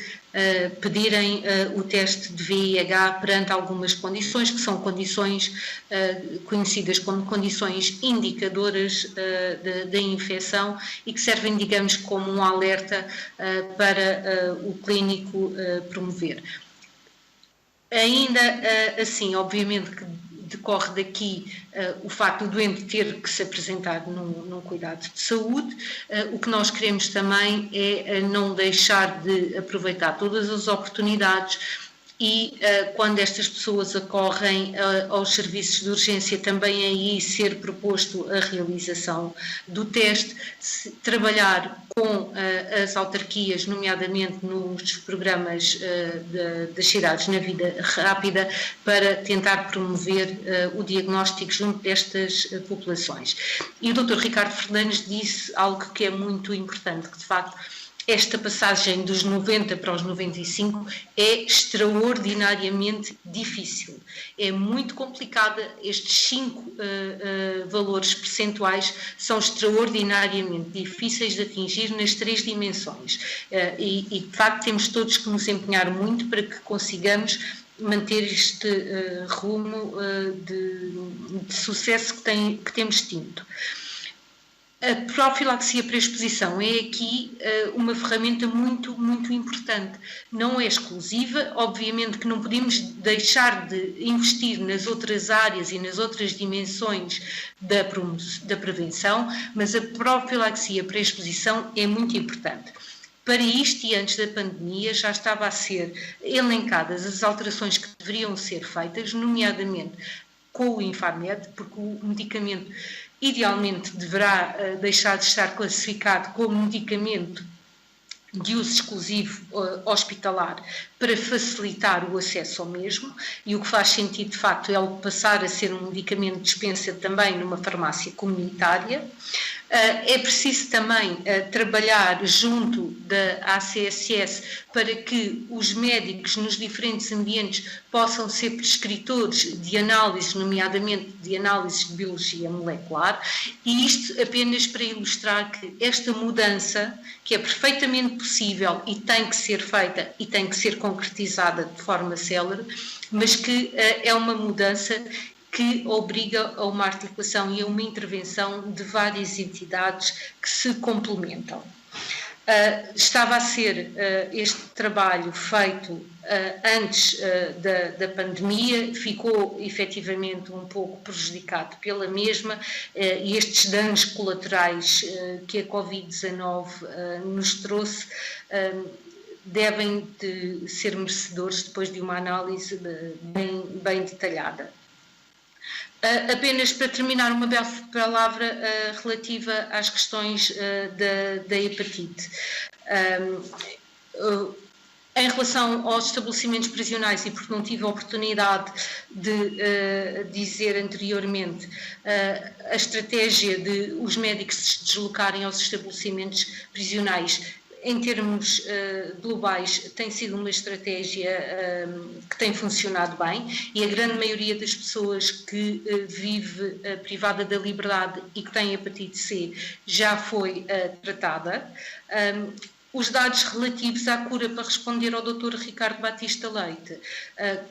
pedirem o teste de VIH perante algumas condições, que são condições conhecidas como condições indicadoras da infecção e que servem, digamos, como um alerta para o clínico promover. Ainda assim, obviamente que decorre daqui o facto do doente ter que se apresentar num cuidado de saúde. O que nós queremos também é não deixar de aproveitar todas as oportunidades e quando estas pessoas acorrem aos serviços de urgência, também aí ser proposto a realização do teste, trabalhar com as autarquias, nomeadamente nos programas das cidades na vida rápida, para tentar promover o diagnóstico junto destas populações. E o Dr. Ricardo Fernandes disse algo que é muito importante, que de facto esta passagem dos 90 para os 95 é extraordinariamente difícil. É muito complicada, estes 5 valores percentuais são extraordinariamente difíceis de atingir nas 3 dimensões. E de facto temos todos que nos empenhar muito para que consigamos manter este rumo de sucesso que temos tido. A profilaxia pré-exposição é aqui uma ferramenta muito, muito importante. Não é exclusiva, obviamente que não podemos deixar de investir nas outras áreas e nas outras dimensões da prevenção, mas a profilaxia pré-exposição é muito importante. Para isto, e antes da pandemia, já estava a ser elencadas as alterações que deveriam ser feitas, nomeadamente com o Infarmed, porque o medicamento idealmente deverá deixar de estar classificado como medicamento de uso exclusivo hospitalar para facilitar o acesso ao mesmo, e o que faz sentido de facto é ele passar a ser um medicamento de dispensa também numa farmácia comunitária. É preciso também trabalhar junto da ACSS para que os médicos nos diferentes ambientes possam ser prescritores de análises, nomeadamente de análises de biologia molecular, e isto apenas para ilustrar que esta mudança, que é perfeitamente possível e tem que ser feita e tem que ser concretizada de forma célere, mas que é uma mudança que obriga a uma articulação e a uma intervenção de várias entidades que se complementam. Estava a ser este trabalho feito antes da pandemia, ficou efetivamente um pouco prejudicado pela mesma, e estes danos colaterais que a Covid-19 nos trouxe devem de ser merecedores depois de uma análise bem detalhada. Apenas para terminar, uma breve palavra relativa às questões da hepatite. Em relação aos estabelecimentos prisionais, e porque não tive a oportunidade de dizer anteriormente, a estratégia de os médicos se deslocarem aos estabelecimentos prisionais em termos globais tem sido uma estratégia que tem funcionado bem, e a grande maioria das pessoas que vive privada da liberdade e que tem hepatite C já foi tratada. Os dados relativos à cura, para responder ao Dr. Ricardo Batista Leite,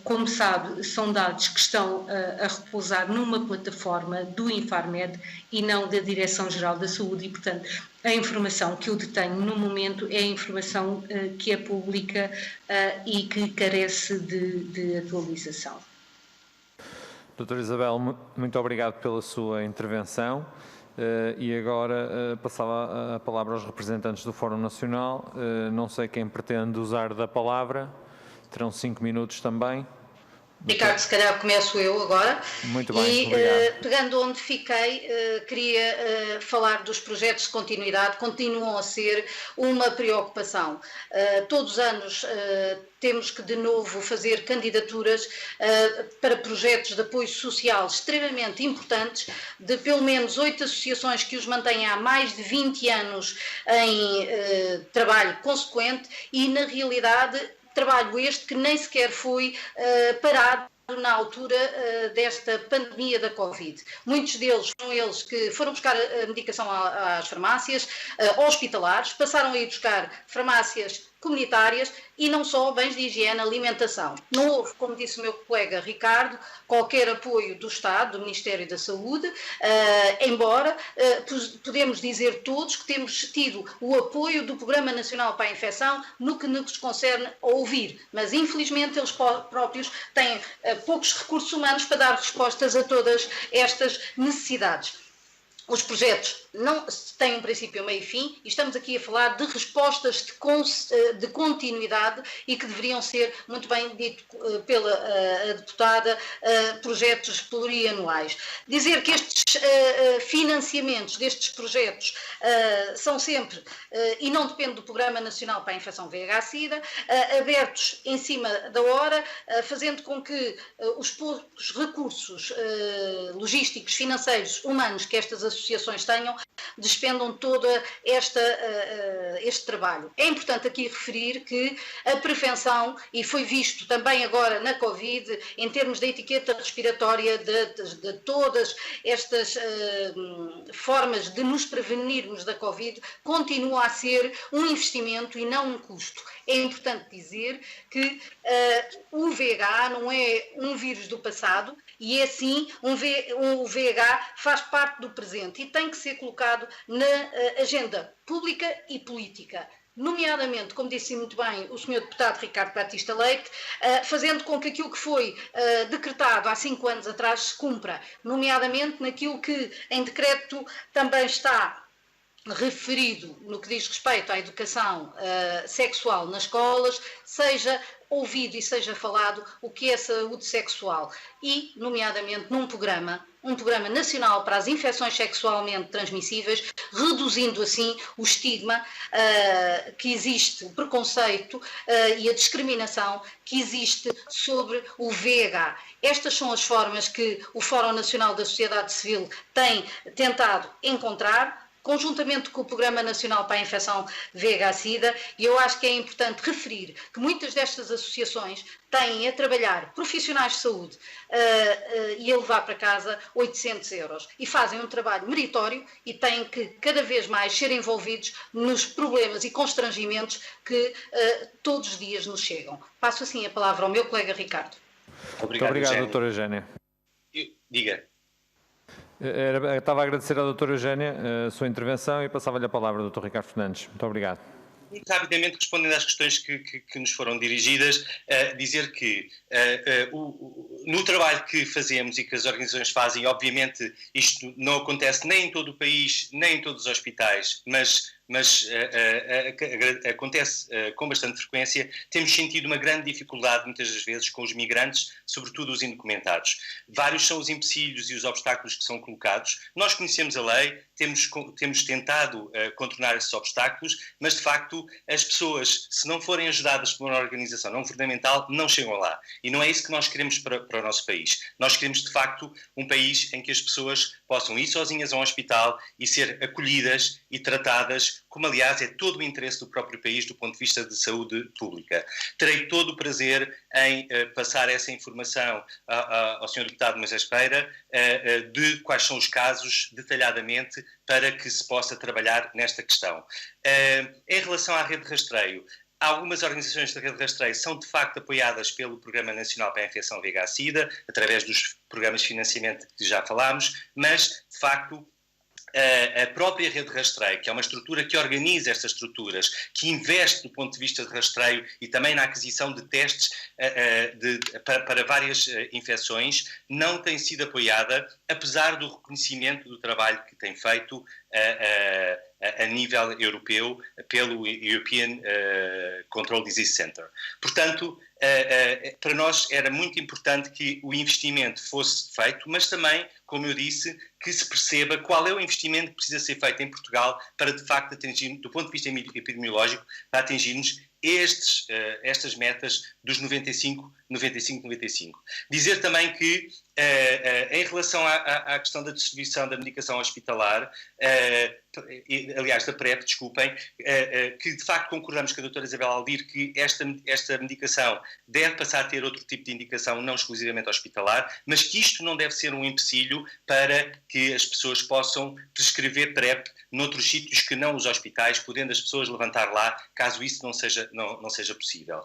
como sabe, são dados que estão a repousar numa plataforma do Infarmed e não da Direção-Geral da Saúde, e, portanto, a informação que eu detenho no momento é a informação que é pública e que carece de atualização. Doutora Isabel, muito obrigado pela sua intervenção. E agora passava a palavra aos representantes do Fórum Nacional. Não sei quem pretende usar da palavra. Terão 5 minutos também. Ricardo, se calhar começo eu agora. Muito bem, obrigado. Pegando onde fiquei, queria falar dos projetos de continuidade. Continuam a ser uma preocupação. Todos os anos temos que de novo fazer candidaturas para projetos de apoio social extremamente importantes, de pelo menos 8 associações que os mantêm há mais de 20 anos em trabalho consequente, e na realidade trabalho este que nem sequer foi parado na altura desta pandemia da Covid. Muitos deles foram eles que foram buscar a medicação às farmácias hospitalares, passaram a ir buscar farmácias comunitárias e não só bens de higiene, alimentação. Não houve, como disse o meu colega Ricardo, qualquer apoio do Estado, do Ministério da Saúde, embora podemos dizer todos que temos tido o apoio do Programa Nacional para a Infecção no que nos concerne a ouvir, mas infelizmente eles próprios têm poucos recursos humanos para dar respostas a todas estas necessidades. Os projetos não têm um princípio, meio e fim, e estamos aqui a falar de respostas de continuidade e que deveriam ser, muito bem dito pela deputada, projetos plurianuais. Dizer que estes financiamentos destes projetos são sempre, e não depende do Programa Nacional para a Infecção VIH-Sida, abertos em cima da hora, fazendo com que os poucos recursos logísticos, financeiros, humanos que estas associações tenham, despendam todo este trabalho. É importante aqui referir que a prevenção, e foi visto também agora na Covid, em termos da etiqueta respiratória, de todas estas formas de nos prevenirmos da Covid, continua a ser um investimento e não um custo. É importante dizer que o VIH não é um vírus do passado, e é sim, o VIH faz parte do presente e tem que ser colocado na agenda pública e política, nomeadamente, como disse muito bem o Sr. Deputado Ricardo Batista Leite, fazendo com que aquilo que foi decretado há 5 anos atrás se cumpra, nomeadamente naquilo que em decreto também está referido no que diz respeito à educação sexual nas escolas, seja ouvido e seja falado o que é saúde sexual e, nomeadamente, num programa nacional para as infecções sexualmente transmissíveis, reduzindo assim o estigma que existe, o preconceito e a discriminação que existe sobre o VIH. Estas são as formas que o Fórum Nacional da Sociedade Civil tem tentado encontrar, conjuntamente com o Programa Nacional para a Infecção VIH-Sida, e eu acho que é importante referir que muitas destas associações têm a trabalhar profissionais de saúde e a levar para casa 800 euros. E fazem um trabalho meritório e têm que cada vez mais ser envolvidos nos problemas e constrangimentos que todos os dias nos chegam. Passo assim a palavra ao meu colega Ricardo. Obrigado, doutora Eugénia. Diga. Estava a agradecer à doutora Eugénia a sua intervenção e passava-lhe a palavra ao Dr. Ricardo Fernandes. Muito obrigado. Muito rapidamente, respondendo às questões que nos foram dirigidas, dizer que no trabalho que fazemos e que as organizações fazem, obviamente isto não acontece nem em todo o país, nem em todos os hospitais, mas acontece com bastante frequência. Temos sentido uma grande dificuldade muitas das vezes com os migrantes, sobretudo os indocumentados. Vários são os empecilhos e os obstáculos que são colocados. Nós conhecemos a lei, temos tentado contornar esses obstáculos, mas de facto as pessoas, se não forem ajudadas por uma organização não governamental, não chegam lá. E não é isso que nós queremos para o nosso país. Nós queremos de facto um país em que as pessoas possam ir sozinhas a um hospital e ser acolhidas e tratadas, como aliás é todo o interesse do próprio país do ponto de vista de saúde pública. Terei todo o prazer em passar essa informação ao Sr. Deputado Moisés Pereira de quais são os casos detalhadamente para que se possa trabalhar nesta questão. Em relação à rede de rastreio, algumas organizações da rede de rastreio são de facto apoiadas pelo Programa Nacional para a Infecção VIH-Sida, através dos programas de financiamento que já falámos, mas de facto a própria rede de rastreio, que é uma estrutura que organiza estas estruturas, que investe do ponto de vista de rastreio e também na aquisição de testes para várias infecções, não tem sido apoiada, apesar do reconhecimento do trabalho que tem feito a nível europeu pelo European Control Disease Center. Portanto, para nós era muito importante que o investimento fosse feito, mas também, como eu disse, que se perceba qual é o investimento que precisa ser feito em Portugal para, de facto, atingir, do ponto de vista epidemiológico, para atingirmos estas metas dos 95, 95, 95. Dizer também que, em relação à questão da distribuição da medicação hospitalar, aliás, da PrEP, desculpem, que de facto concordamos com a doutora Isabel Aldir que esta medicação deve passar a ter outro tipo de indicação, não exclusivamente hospitalar, mas que isto não deve ser um empecilho para que as pessoas possam prescrever PrEP noutros sítios que não os hospitais, podendo as pessoas levantar lá, caso isso não seja possível.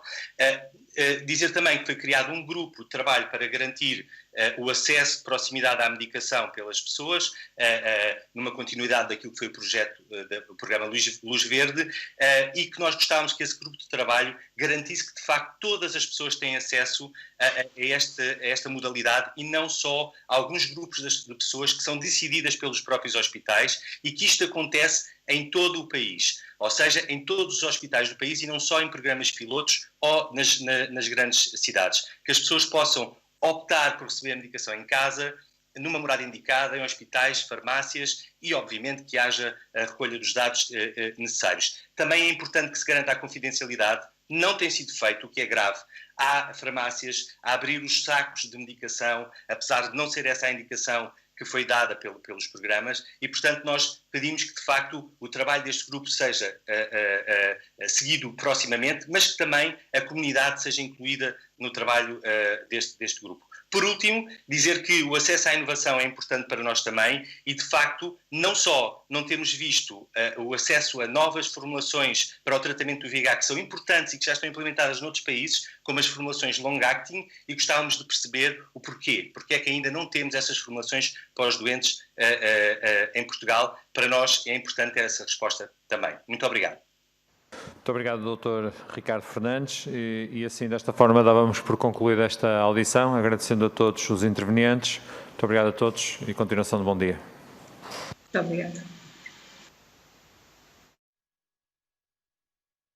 Dizer também que foi criado um grupo de trabalho para garantir o acesso de proximidade à medicação pelas pessoas, numa continuidade daquilo que foi o projeto do programa Luz Verde, e que nós gostávamos que esse grupo de trabalho garantisse que, de facto, todas as pessoas têm acesso a esta modalidade e não só alguns grupos de pessoas que são decididas pelos próprios hospitais, e que isto acontece em todo o país, ou seja, em todos os hospitais do país e não só em programas pilotos ou nas grandes cidades, que as pessoas possam optar por receber a medicação em casa, numa morada indicada, em hospitais, farmácias e, obviamente, que haja a recolha dos dados necessários. Também é importante que se garanta a confidencialidade. Não tem sido feito, o que é grave. Há farmácias a abrir os sacos de medicação, apesar de não ser essa a indicação que foi dada pelos programas, e, portanto, nós pedimos que, de facto, o trabalho deste grupo seja seguido proximamente, mas que também a comunidade seja incluída no trabalho deste grupo. Por último, dizer que o acesso à inovação é importante para nós também e, de facto, não só não temos visto o acesso a novas formulações para o tratamento do VIH, que são importantes e que já estão implementadas noutros países, como as formulações long-acting, e gostávamos de perceber o porquê. Porque é que ainda não temos essas formulações para os doentes em Portugal. Para nós é importante ter essa resposta também. Muito obrigado. Muito obrigado, Dr. Ricardo Fernandes, e assim, desta forma, dávamos por concluída esta audição, agradecendo a todos os intervenientes. Muito obrigado a todos e continuação de bom dia. Muito obrigada.